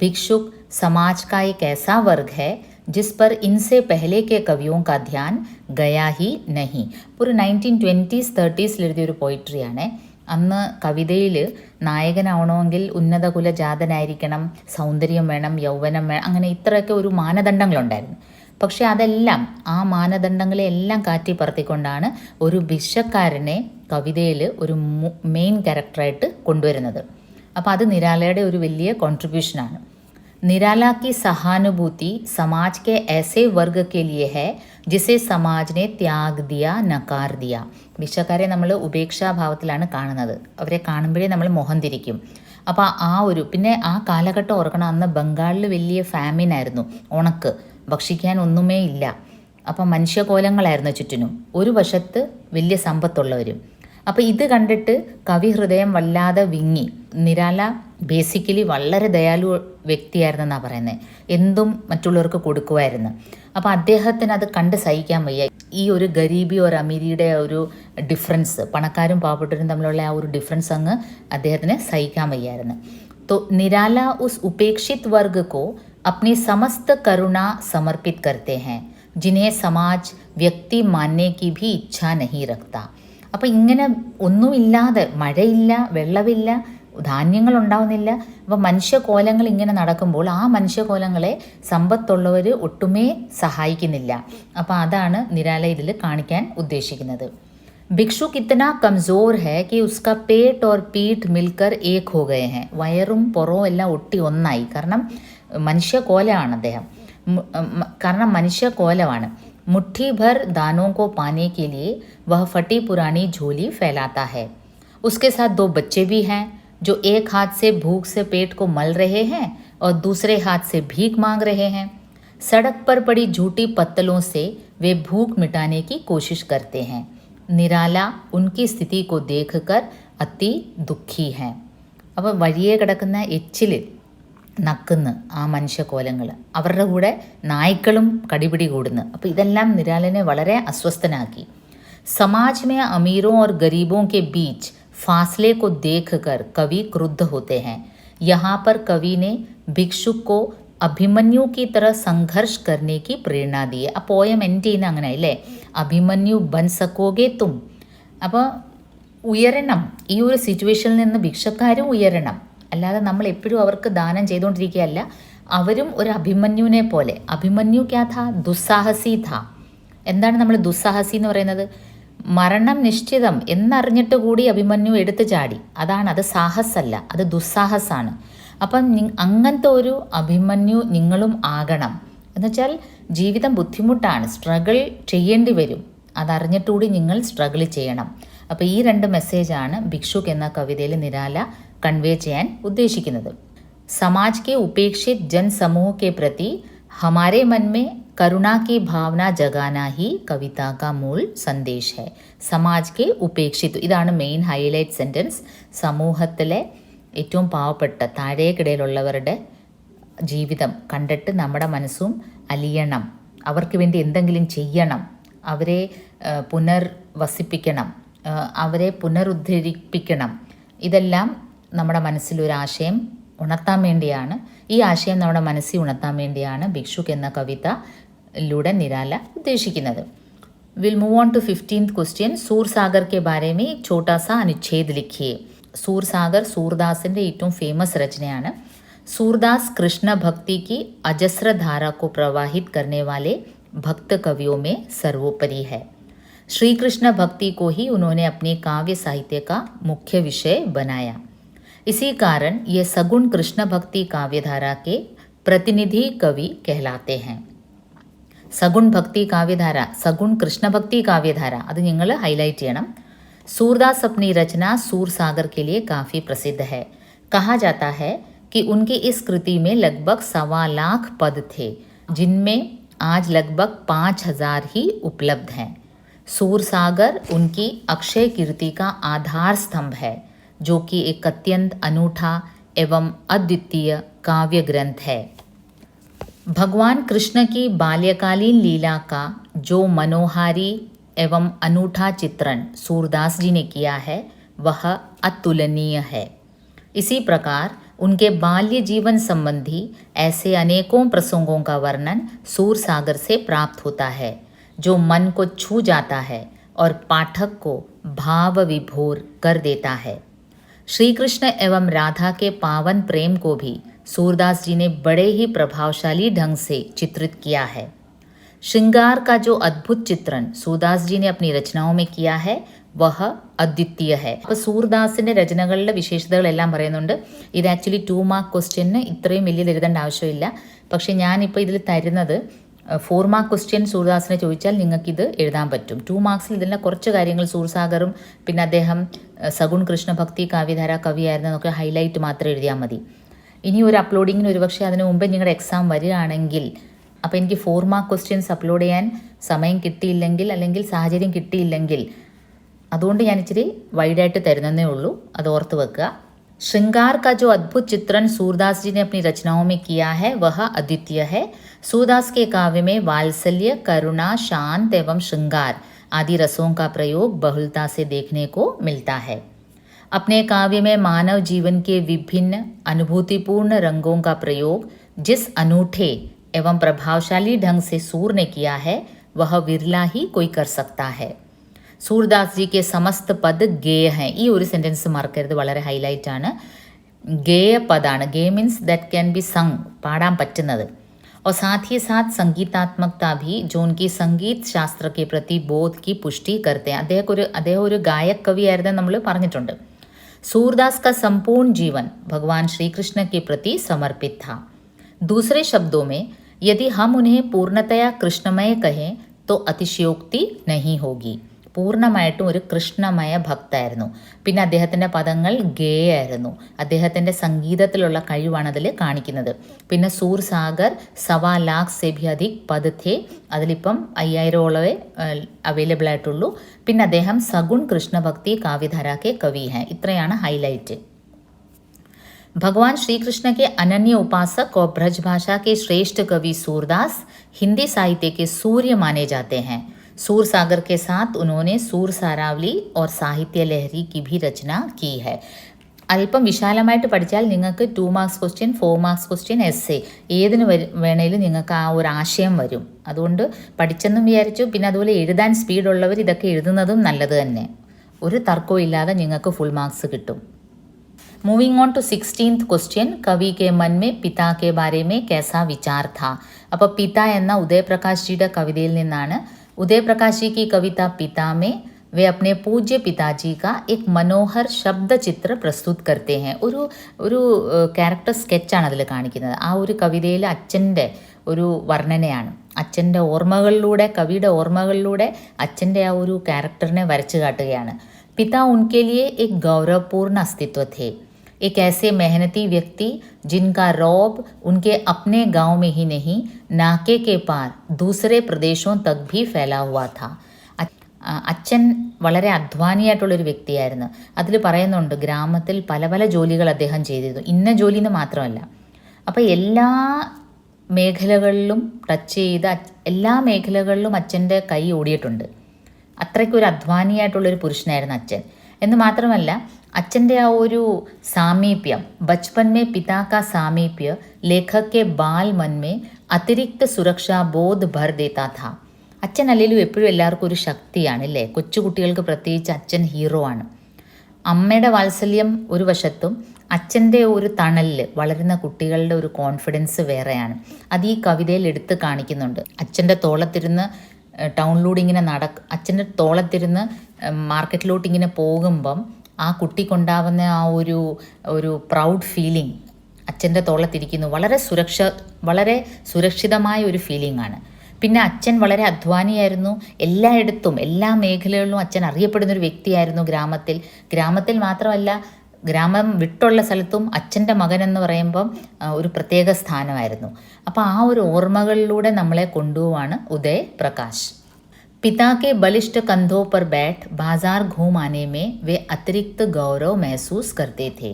भिक्षुक समाज का एक ऐसा वर्ग है जिस पर इनसे पहले के कवियों का ध्यान गया ही नहीं. ഒരു 1920s 30s എഴുതിയൊരു പോയിട്രിയാണ്. അന്ന് കവിതയിൽ നായകനാവണമെങ്കിൽ ഉന്നത കുലജാതനായിരിക്കണം, സൗന്ദര്യം വേണം, യൗവനം വേണം, അങ്ങനെ ഇത്രയൊക്കെ ഒരു മാനദണ്ഡങ്ങളുണ്ടായിരുന്നു. പക്ഷേ അതെല്ലാം, ആ മാനദണ്ഡങ്ങളെല്ലാം കാറ്റി പറത്തിക്കൊണ്ടാണ് ഒരു ഭിക്ഷക്കാരനെ കവിതയിൽ ഒരു മെയിൻ ക്യാരക്ടറായിട്ട് കൊണ്ടുവരുന്നത്. അപ്പോൾ അത് നിരാലയുടെ ഒരു വലിയ കോൺട്രിബ്യൂഷനാണ്. निराला की सहानुभूति समाज के ऐसे वर्ग के लिए है जिसे समाज ने त्याग दिया, नकार दिया. ഭിക്ഷക്കാരെ നമ്മൾ ഉപേക്ഷാഭാവത്തിലാണ് കാണുന്നത്. അവരെ കാണുമ്പോഴേ നമ്മൾ മോഹം തിരിക്കും. അപ്പോൾ ആ ഒരു, പിന്നെ ആ കാലഘട്ടം ഓർക്കണം, അന്ന് ബംഗാളിൽ വലിയ ഫാമിനായിരുന്നു, ഉണക്ക്, ഭക്ഷിക്കാൻ ഒന്നുമേ ഇല്ല. അപ്പം മനുഷ്യകോലങ്ങളായിരുന്നു ചുറ്റിനും, ഒരു വശത്ത് വലിയ സമ്പത്തുള്ളവരും. അപ്പോൾ ഇത് കണ്ടിട്ട് കവി ഹൃദയം വല്ലാതെ വിങ്ങി. നിരാല ബേസിക്കലി വളരെ ദയാലു വ്യക്തിയായിരുന്നെന്നാണ് പറയുന്നത്. എന്തും മറ്റുള്ളവർക്ക് കൊടുക്കുമായിരുന്നു. അപ്പോൾ അദ്ദേഹത്തിന് അത് കണ്ട് സഹിക്കാൻ വയ്യ. ഈ ഒരു ഗരീബി ഒരു അമീരിയുടെ ഒരു ഡിഫറൻസ്, പണക്കാരും പാവപ്പെട്ടവരും തമ്മിലുള്ള ആ ഒരു ഡിഫറൻസ് അങ്ങ് അദ്ദേഹത്തിന് സഹിക്കാൻ വയ്യായിരുന്നു. तो निराला उस उपेक्षित वर्ग को अपनी समस्त करुणा समर्पित करते हैं जिन्हें समाज व्यक्ति मानने की भी इच्छा नहीं रखता. അപ്പോൾ ഇങ്ങനെ ഒന്നുമില്ലാതെ, മഴയില്ല, വെള്ളമില്ല, ധാന്യങ്ങൾ ഉണ്ടാവുന്നില്ല, അപ്പോൾ മനുഷ്യകോലങ്ങൾ ഇങ്ങനെ നടക്കുമ്പോൾ ആ മനുഷ്യകോലങ്ങളെ സമ്പത്തുള്ളവർ ഒട്ടുമേ സഹായിക്കുന്നില്ല. അപ്പോൾ അതാണ് നിരാല ഇതിൽ കാണിക്കാൻ ഉദ്ദേശിക്കുന്നത്. ഭിക്ഷുക് ഇത്തന കംസോർ ഹെ കി ഉസ്ക പേട്ട് ഓർ പീഠ് മിൽക്കർ ഏക് ഹോ ഗയേ ഹെ. വയറും പുറവും എല്ലാം ഒട്ടി ഒന്നായി. കാരണം മനുഷ്യകോലമാണ് അദ്ദേഹം, കാരണം മനുഷ്യകോലമാണ്. मुट्ठी भर दानों को पाने के लिए वह फटी पुरानी झोली फैलाता है. उसके साथ 2 बच्चे भी हैं जो एक हाथ से भूख से पेट को मल रहे हैं और दूसरे हाथ से भीख मांग रहे हैं. सड़क पर पड़ी झूठी पत्तलों से वे भूख मिटाने की कोशिश करते हैं. निराला उनकी स्थिति को देखकर अति दुखी हैं. അപ്പോൾ വഴിയെ കിടക്കുന്ന എച്ചിൽ നക്കുന്നു ആ മനുഷ്യകോലങ്ങൾ, അവരുടെ കൂടെ നായ്ക്കളും കടിപിടി കൂടുന്നു. അപ്പോൾ ഇതെല്ലാം നിരാലനെ വളരെ അസ്വസ്ഥനാക്കി. समाज में अमीरों और गरीबों के बीच फासले को देखकर कवि क्रुद्ध होते हैं. यहाँ पर कवि ने भिक्षुक को അഭിമന്യു की तरह संघर्ष करने की प्रेरणा दी. ആ പോയം എൻഡ് ചെയ്യുന്ന അങ്ങനെ അല്ലേ, അഭിമന്യു ബൻ സക്കോഗെ തും. അപ്പോൾ ഉയരണം, ഈ ഒരു സിറ്റുവേഷനിൽ നിന്ന് ഭിക്ഷക്കാരും ഉയരണം. അല്ലാതെ നമ്മൾ എപ്പോഴും അവർക്ക് ദാനം ചെയ്തുകൊണ്ടിരിക്കുകയല്ല. അവരും ഒരു അഭിമന്യുവിനെ പോലെ. അഭിമന്യു ക്യാ ഥാ, ദുസ്സാഹസി ഥാ. എന്താണ് നമ്മൾ ദുസ്സാഹസി എന്ന് പറയുന്നത്? മരണം നിശ്ചിതം എന്നറിഞ്ഞിട്ട് കൂടി അഭിമന്യു എടുത്തു ചാടി. അതാണ്, അത് സാഹസല്ല, അത് ദുസ്സാഹസാണ്. അപ്പം അങ്ങനത്തെ ഒരു അഭിമന്യു നിങ്ങളും ആകണം. എന്നുവെച്ചാൽ ജീവിതം ബുദ്ധിമുട്ടാണ്, സ്ട്രഗിൾ ചെയ്യേണ്ടി വരും, അതറിഞ്ഞിട്ടുകൂടി നിങ്ങൾ സ്ട്രഗിൾ ചെയ്യണം. അപ്പോൾ ഈ 2 മെസ്സേജാണ് ഭിക്ഷുക് എന്ന കവിതയിൽ നിരാല കൺവേ ചെയ്യാൻ ഉദ്ദേശിക്കുന്നത്. समाज के उपेक्षित जनसमूह के प्रति हमारे मन में करुणा की भावना जगाना ही कविता का मूल സന്ദേശ് है. സമാജ് കെ ഉപേക്ഷിതു, ഇതാണ് മെയിൻ ഹൈലൈറ്റ് സെൻറ്റൻസ്. സമൂഹത്തിലെ ഏറ്റവും പാവപ്പെട്ട താഴേക്കിടയിലുള്ളവരുടെ ജീവിതം കണ്ടിട്ട് നമ്മുടെ മനസ്സും അലിയണം, അവർക്ക് വേണ്ടി എന്തെങ്കിലും ചെയ്യണം, അവരെ പുനർവസിപ്പിക്കണം, അവരെ പുനരുദ്ധരിപ്പിക്കണം. ഇതെല്ലാം നമ്മുടെ മനസ്സിലൊരാശയം ഉണർത്താൻ വേണ്ടിയാണ്, ഈ ആശയം നമ്മുടെ മനസ്സിൽ ഉണർത്താൻ വേണ്ടിയാണ് ഭിക്ഷുക് എന്ന കവിതയിലൂടെ നിരാല ഉദ്ദേശിക്കുന്നത്. Will move on to 15th question. Sursagar के बारे में एक छोटा सा अनुच्छेद लिखिए. सूरसागर सूरदासिൻ്റെ ഏറ്റവും ഫേമസ് രചനയാണ്. सूरदास कृष्ण भक्ति की अजस्र धारा को प्रवाहित करने वाले भक्त कवियों में सर्वोपरि है. श्री कृष्ण भक्ति को ही उन्होंने अपने काव्य साहित्य का मुख्य विषय बनाया. इसी कारण ये सगुण कृष्ण भक्ति काव्यधारा के प्रतिनिधि कवि कहलाते हैं. सगुण भक्ति काव्यधारा, सगुण कृष्ण भक्ति काव्यधारा, അത് നിങ്ങൾ ഹൈലൈറ്റ് ചെയ്യണം. सूरदास अपनी रचना सूरसागर के लिए काफ़ी प्रसिद्ध है. कहा जाता है कि उनकी इस कृति में लगभग 1.25 लाख पद थे, जिनमें आज लगभग 5,000 ही उपलब्ध हैं. सूरसागर उनकी अक्षय कीर्ति का आधार स्तंभ है, जो कि एक अत्यंत अनूठा एवं अद्वितीय काव्य ग्रंथ है. भगवान कृष्ण की बाल्यकालीन लीला का जो मनोहारी एवं अनूठा चित्रण सूरदास जी ने किया है वह अतुलनीय है. इसी प्रकार उनके बाल्य जीवन संबंधी ऐसे अनेकों प्रसंगों का वर्णन सूरसागर से प्राप्त होता है, जो मन को छू जाता है और पाठक को भाव विभोर कर देता है. श्री कृष्ण एवं राधा के पावन प्रेम को भी सूरदास जी ने बड़े ही प्रभावशाली ढंग से चित्रित किया है. श्रृंगार का जो अद्भुत चित्रण सूरदास जी ने अपनी रचनाओं में किया है वह अद्वितीय है. അപ്പോൾ സൂർദാസിൻ്റെ രചനകളുടെ വിശേഷതകളെല്ലാം പറയുന്നുണ്ട്. ഇത് ആക്ച്വലി 2 മാർക്ക് ക്വസ്റ്റ്യന് ഇത്രയും വലിയത് എഴുതേണ്ട ആവശ്യമില്ല. പക്ഷേ ഞാനിപ്പോൾ ഇതിൽ തരുന്നത് 4 മാർക്ക് ക്വസ്റ്റ്യൻ സൂർദാസിനെ ചോദിച്ചാൽ നിങ്ങൾക്കിത് എഴുതാൻ പറ്റും. 2 മാർക്സിൽ ഇതിൻ്റെ കുറച്ച് കാര്യങ്ങൾ സൂർസാഗറും പിന്നെ അദ്ദേഹം സഗുൺ കൃഷ്ണഭക്തി കാവ്യധാര കവിയായിരുന്നതൊക്കെ ഹൈലൈറ്റ് മാത്രം എഴുതിയാൽ മതി. ഇനി ഒരു അപ്ലോഡിങ്ങിന് ഒരുപക്ഷെ അതിന് മുമ്പേ നിങ്ങളുടെ എക്സാം വരികയാണെങ്കിൽ, അപ്പോൾ എനിക്ക് 4 മാർക്ക് ക്വസ്റ്റ്യൻസ് അപ്ലോഡ് ചെയ്യാൻ സമയം കിട്ടിയില്ലെങ്കിൽ അല്ലെങ്കിൽ സാഹചര്യം കിട്ടിയില്ലെങ്കിൽ അതുകൊണ്ട് ഞാൻ ഇച്ചിരി വൈഡായിട്ട് തരുന്നതേ ഉള്ളൂ, അത് ഓർത്ത് വെക്കുക. श्रृंगार का जो अद्भुत चित्रण सूरदास जी ने अपनी रचनाओं में किया है वह अद्वितीय है. सूरदास के काव्य में वात्सल्य, करुणा, शांत एवं श्रृंगार आदि रसों का प्रयोग बहुलता से देखने को मिलता है. अपने काव्य में मानव जीवन के विभिन्न अनुभूतिपूर्ण रंगों का प्रयोग जिस अनूठे एवं प्रभावशाली ढंग से सूर ने किया है वह विरला ही कोई कर सकता है. सूरदास जी के समस्त पद गेय हैं. ഈ ഒരു സെൻറ്റൻസ് മറക്കരുത്, വളരെ ഹൈലൈറ്റ് ആണ്. गेय पदाണ്. गेय मीन्स दैट कैन बी संग, പാടാൻ പറ്റുന്നത്. और साथ ही साथ संगीतात्मकता भी जो उनकी संगीत शास्त्र के प्रति बोध की पुष्टि करते हैं. അദ്ദേഹം ഒരു ഗായക കവിയായിരുന്നു നമ്മൾ പറഞ്ഞിട്ടുണ്ട്. सूरदास का संपूर्ण जीवन भगवान श्री कृष्ण के प्रति समर्पित था. दूसरे शब्दों में यदि हम उन्हें पूर्णतया कृष्णमय कहें तो अतिशयोक्ति नहीं होगी. പൂർണ്ണമായിട്ടും ഒരു കൃഷ്ണമയ ഭക്തായിരുന്നു. പിന്നെ അദ്ദേഹത്തിൻ്റെ പദങ്ങൾ ഗേയായിരുന്നു. അദ്ദേഹത്തിൻ്റെ സംഗീതത്തിലുള്ള കഴിവാണ് അതിൽ കാണിക്കുന്നത്. പിന്നെ സൂർസാഗർ 1.25 लाख से भी अधिक पद थे, അതിലിപ്പം 5000ഓളവേ അവൈലബിൾ ആയിട്ടുള്ളൂ. പിന്നെ അദ്ദേഹം സഗുൺ കൃഷ്ണഭക്തി കാവ്യധാര കെ കവി हैं. ഇത്രയാണ് ഹൈലൈറ്റ്. भगवान श्री कृष्ण के अनन्य उपासक और ब्रजभाषा के श्रेष्ठ कवि सूरदास हिंदी साहित्य के सूर्य माने जाते हैं. सूरसागर के साथ उन्होंने सूर सारावली और साहित्य लहरी की भी रचना की है. അല്പം വിശാലമായിട്ട് പഠിച്ചാൽ നിങ്ങൾക്ക് 2 marks question, 4 marks question, essay ഏതിന് വേണേലും നിങ്ങൾക്ക് ആ ഒരു ആശയം വരും. അതുകൊണ്ട് പഠിച്ചെന്നും വിചാരിച്ചു. പിന്നെ അതുപോലെ എഴുതാൻ സ്പീഡുള്ളവർ ഇതൊക്കെ എഴുതുന്നതും നല്ലത് തന്നെ. ഒരു തർക്കവും ഇല്ലാതെ നിങ്ങൾക്ക് ഫുൾ മാർക്സ് കിട്ടും. Moving on to 16th question. കവി കെ മൻ മേ പിതാ കെ ബാരെ മേ कैसा विचार था. അപ്പോൾ പിത എന്ന ഉദയപ്രകാശ് ജിയുടെ കവിതയിൽ നിന്നാണ്. उदय प्रकाश जी की कविता पिता में वे अपने पूज्य पिताजी का एक मनोहर शब्द चित्र प्रस्तुत करते हैं. ഒരു ക്യാരക്ടർ സ്കെച്ചാണ് അതിൽ കാണിക്കുന്നത്. ആ ഒരു കവിതയിൽ അച്ഛൻ്റെ ഒരു വർണ്ണനയാണ്. അച്ഛൻ്റെ ഓർമ്മകളിലൂടെ, കവിയുടെ ഓർമ്മകളിലൂടെ അച്ഛൻ്റെ ആ ഒരു ക്യാരക്ടറിനെ വരച്ചു കാട്ടുകയാണ്. पिता उनके लिए एक गौरवपूर्ण अस्तित्व थे. एक ऐसे मेहनती व्यक्ति जिनका रौब उनके अपने गांव में ही नहीं नाके के पार दूसरे प्रदेशों तक भी फैला हुआ था. അച്ഛൻ വളരെ അധ്വാനിയായിട്ടുള്ളൊരു വ്യക്തിയായിരുന്നു. അതിൽ പറയുന്നുണ്ട് ഗ്രാമത്തിൽ പല പല ജോലികൾ അദ്ദേഹം ചെയ്തിരുന്നു, ഇന്ന ജോലി എന്ന് മാത്രമല്ല. അപ്പോൾ എല്ലാ മേഖലകളിലും ടച്ച് ചെയ്ത് എല്ലാ മേഖലകളിലും അച്ഛൻ്റെ കൈ ഓടിയിട്ടുണ്ട്. അത്രയ്ക്കൊരു അധ്വാനിയായിട്ടുള്ളൊരു പുരുഷനായിരുന്നു അച്ഛൻ. എന്ന് മാത്രമല്ല അച്ഛൻ്റെ ആ ഒരു സാമീപ്യം, ബച്പൻ മേ പിതാ കാ സാമീപ്യ ലേഖക് കെ ബാൽ മൻ മേ അതിരിക്ത സുരക്ഷാ ബോധ് ഭർ ദേതാ ഥാ. അച്ഛൻ അല്ലെങ്കിലും എപ്പോഴും എല്ലാവർക്കും ഒരു ശക്തിയാണ് അല്ലേ. കൊച്ചുകുട്ടികൾക്ക് പ്രത്യേകിച്ച് അച്ഛൻ ഹീറോ ആണ്. അമ്മയുടെ വാത്സല്യം ഒരു വശത്തും അച്ഛൻ്റെ ഒരു തണലിൽ വളരുന്ന കുട്ടികളുടെ ഒരു കോൺഫിഡൻസ് വേറെയാണ്. അത് ഈ കവിതയിൽ എടുത്ത് കാണിക്കുന്നുണ്ട്. അച്ഛൻ്റെ തോളത്തിരുന്ന് ടൗണിലൂടെ ഇങ്ങനെ അച്ഛൻ്റെ തോളത്തിരുന്ന് മാർക്കറ്റിലോട്ട് ഇങ്ങനെ പോകുമ്പം ആ കുട്ടിക്കുണ്ടാവുന്ന ആ ഒരു പ്രൗഡ് ഫീലിംഗ്, അച്ഛൻ്റെ തോളത്തിരിക്കുന്നു, വളരെ സുരക്ഷിതമായ ഒരു ഫീലിംഗ് ആണ്. പിന്നെ അച്ഛൻ വളരെ അധ്വാനിയായിരുന്നു. എല്ലായിടത്തും എല്ലാ മേഖലകളിലും അച്ഛൻ അറിയപ്പെടുന്നൊരു വ്യക്തിയായിരുന്നു ഗ്രാമത്തിൽ മാത്രമല്ല ഗ്രാമം വിട്ടുള്ള സ്ഥലത്തും അച്ഛൻ്റെ മകൻ എന്ന് പറയുമ്പം ഒരു പ്രത്യേക സ്ഥാനമായിരുന്നു. അപ്പോൾ ആ ഒരു ഓർമ്മകളിലൂടെ നമ്മളെ കൊണ്ടുപോവാണ് ഉദയ് പ്രകാശ്. पिता के बलिष्ठ कंधों पर बैठ बाजार घूम आने में वे अतिरिक्त गौरव महसूस करते थे.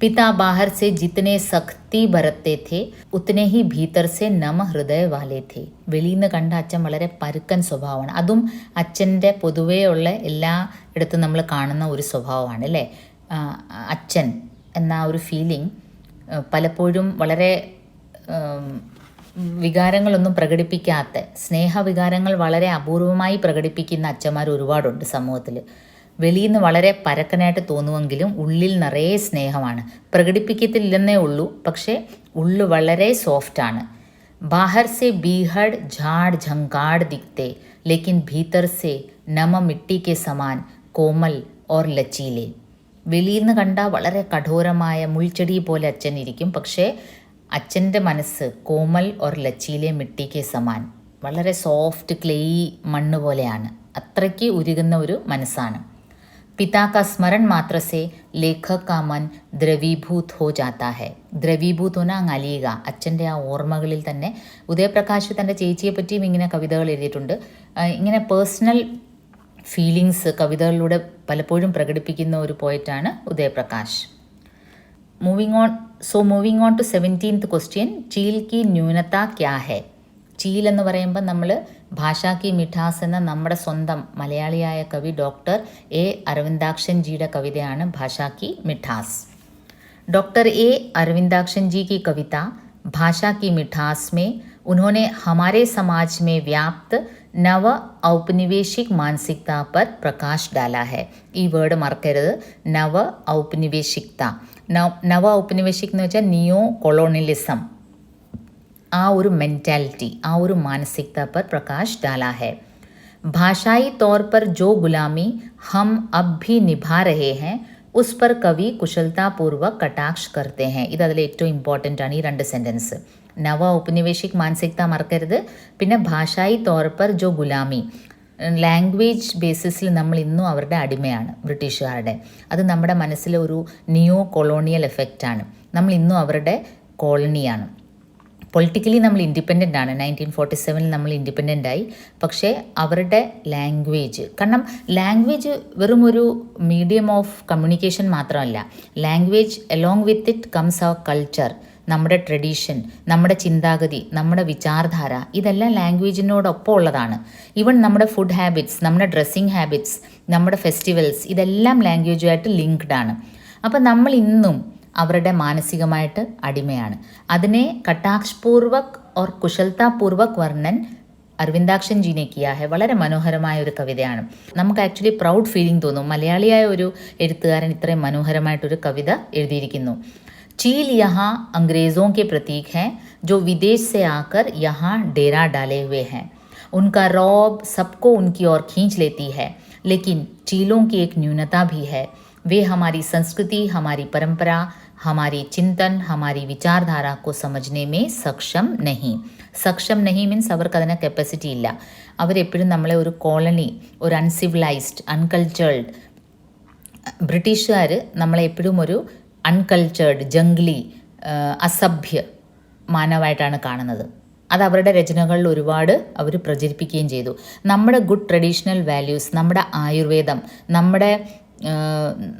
पिता बाहर से जितने सख्ती बरतते थे उतने ही भीतर से नम हृदय वाले थे. വെളിയിൽ നിന്ന് കണ്ട അച്ഛൻ വളരെ പരുക്കൻ സ്വഭാവമാണ്. അതും അച്ഛൻ്റെ പൊതുവേ ഉള്ള എല്ലായിടത്തും നമ്മൾ കാണുന്ന ഒരു സ്വഭാവമാണ് അല്ലേ. അച്ഛൻ എന്ന ഒരു ഫീലിംഗ് പലപ്പോഴും വളരെ വികാരങ്ങളൊന്നും പ്രകടിപ്പിക്കാത്ത, സ്നേഹവികാരങ്ങൾ വളരെ അപൂർവമായി പ്രകടിപ്പിക്കുന്ന അച്ഛന്മാർ ഒരുപാടുണ്ട് സമൂഹത്തിൽ. വെളിയിൽ നിന്ന് വളരെ പരക്കനായിട്ട് തോന്നുമെങ്കിലും ഉള്ളിൽ നിറയെ സ്നേഹമാണ്. പ്രകടിപ്പിക്കത്തില്ലെന്നേ ഉള്ളൂ, പക്ഷേ ഉള്ളു വളരെ സോഫ്റ്റാണ്. ബാഹർ സെ ബീഹഡ് ഝാഡ് ഝങ്കാട് ദിഖ്തെ ലേക്കിൻ ഭീതർ സെ നമ മിട്ടി കെ സമാൻ കോമൽ ഓർ ലച്ചീലെ. വെളിയിൽ നിന്ന് കണ്ടാൽ വളരെ കഠോരമായ മുൾച്ചെടി പോലെ അച്ഛൻ ഇരിക്കും, പക്ഷേ അച്ഛൻ്റെ മനസ്സ് കോമൽ ഓർ ലച്ചീലെ മിട്ടി കെ സമാൻ, വളരെ സോഫ്റ്റ് ക്ലേയി മണ്ണ് പോലെയാണ്. അത്രയ്ക്ക് ഉരുകുന്ന ഒരു മനസ്സാണ്. പിതാ കാ സ്മരൺ മാത്ര സെ ലേഖക് കാ മൻ ദ്രവീഭൂത് ഹോ ജാത്താ ഹെ. ദ്രവീഭൂത് ഹോന അലിയുക. അച്ഛൻ്റെ ആ ഓർമ്മകളിൽ തന്നെ ഉദയപ്രകാശ് തൻ്റെ ചേച്ചിയെ പറ്റിയും ഇങ്ങനെ കവിതകൾ എഴുതിയിട്ടുണ്ട്. ഇങ്ങനെ പേഴ്സണൽ ഫീലിങ്സ് കവിതകളിലൂടെ പലപ്പോഴും പ്രകടിപ്പിക്കുന്ന ഒരു പോയറ്റാണ് Uday Prakash. Moving on to 17th question. ചീൽ കി ന്യൂനത ക്യാ ഹെ. ചീൽ എന്ന് പറയുമ്പോൾ നമ്മൾ ഭാഷാ കി മിഠാസ് എന്ന നമ്മുടെ സ്വന്തം മലയാളിയായ കവി ഡോക്ടർ എ അരവിന്ദാക്ഷൻ ജിയുടെ കവിതയാണ് ഭാഷാ കി മിഠാസ്. डॉक्टर ए अरविंदाक्शन जी की कविता भाषा की मिठास में उन्होंने हमारे समाज में व्याप्त नव औपनिवेशिक मानसिकता पर प्रकाश डाला है. ഈ വേർഡ് മറക്കരുത്, നവ ഔപനിവേശികത. നവ ഔപനിവേശിക് എന്ന് വെച്ചാൽ നിയോ കൊളോണിയലിസം. ആ ഒരു മെൻറ്റാലിറ്റി, ആ ഒരു മാനസിकता पर प्रकाश डाला है. भाषाई तौर पर जो गुलामी हम अब भी निभा रहे हैं उस पर कवि कुशलतापूर्वक कटाक्ष करते हैं. ഇത് അതിൽ ഏറ്റവും ഇമ്പോർട്ടൻ്റ് ആണ് ഈ രണ്ട് സെൻറ്റൻസ്. നവ ഔപനിവേശിക് മാനസികത മറക്കരുത്. പിന്നെ ഭാഷായി തോർ പർ ജോ ഗുലാമി, ലാംഗ്വേജ് ബേസിസിൽ നമ്മൾ ഇന്നും അവരുടെ അടിമയാണ്, ബ്രിട്ടീഷുകാരുടെ. അത് നമ്മുടെ മനസ്സിലെ ഒരു നിയോ കൊളോണിയൽ എഫക്റ്റാണ്. നമ്മൾ ഇന്നും അവരുടെ കോളനിയാണ്. പൊളിറ്റിക്കലി നമ്മൾ ഇൻഡിപെൻഡൻ്റ് ആണ്. 1947 നമ്മൾ ഇൻഡിപെൻഡൻ്റ് ആയി. പക്ഷേ അവരുടെ ലാംഗ്വേജ്, കാരണം ലാംഗ്വേജ് വെറും ഒരു മീഡിയം ഓഫ് കമ്മ്യൂണിക്കേഷൻ മാത്രമല്ല. Language along with it comes our culture, നമ്മുടെ ട്രഡീഷൻ, നമ്മുടെ ചിന്താഗതി, നമ്മുടെ വിചാരധാര, ഇതെല്ലാം ലാംഗ്വേജിനോടൊപ്പം ഉള്ളതാണ്. ഈവൻ നമ്മുടെ ഫുഡ് ഹാബിറ്റ്സ്, നമ്മുടെ ഡ്രസ്സിങ് ഹാബിറ്റ്സ്, നമ്മുടെ ഫെസ്റ്റിവൽസ്, ഇതെല്ലാം ലാംഗ്വേജുമായിട്ട് ലിങ്ക്ഡ് ആണ്. അപ്പം നമ്മൾ ഇന്നും അവരുടെ മാനസികമായിട്ട് അടിമയാണ്. അതിനെ കട്ടാക്ഷപൂർവക് ഓർ കുശലതാപൂർവക് വർണ്ണൻ അരവിന്ദാക്ഷൻ ജീനെ കിയാ ഹെ. വളരെ മനോഹരമായ ഒരു കവിതയാണ്. നമുക്ക് ആക്ച്വലി പ്രൗഡ് ഫീലിംഗ് തോന്നും, മലയാളിയായ ഒരു എഴുത്തുകാരൻ ഇത്രയും മനോഹരമായിട്ടൊരു കവിത എഴുതിയിരിക്കുന്നു. चील यहाँ अंग्रेज़ों के प्रतीक हैं जो विदेश से आकर यहाँ डेरा डाले हुए हैं. उनका रौब सबको उनकी ओर खींच लेती है, लेकिन चीलों की एक न्यूनता भी है. वे हमारी संस्कृति, हमारी परंपरा, हमारी चिंतन, हमारी विचारधारा को समझने में सक्षम नहीं മീൻസ് അവർക്ക് അതിന് കപ്പാസിറ്റി ഇല്ല. അവരെപ്പോഴും നമ്മളെ ഒരു കോളനി, ഒരു അൺസിവിലൈസ്ഡ്, അൺകൾച്ചേർഡ്, ബ്രിട്ടീഷുകാർ നമ്മളെ എപ്പോഴും ഒരു അൺകൾച്ചേർഡ്, ജംഗ്ലി, അസഭ്യ മാനവമായിട്ടാണ് കാണുന്നത്. അത് അവരുടെ രചനകളിൽ ഒരുപാട് അവർ പ്രചരിപ്പിക്കുകയും ചെയ്തു. നമ്മുടെ ഗുഡ് ട്രഡീഷണൽ വാല്യൂസ്, നമ്മുടെ ആയുർവേദം,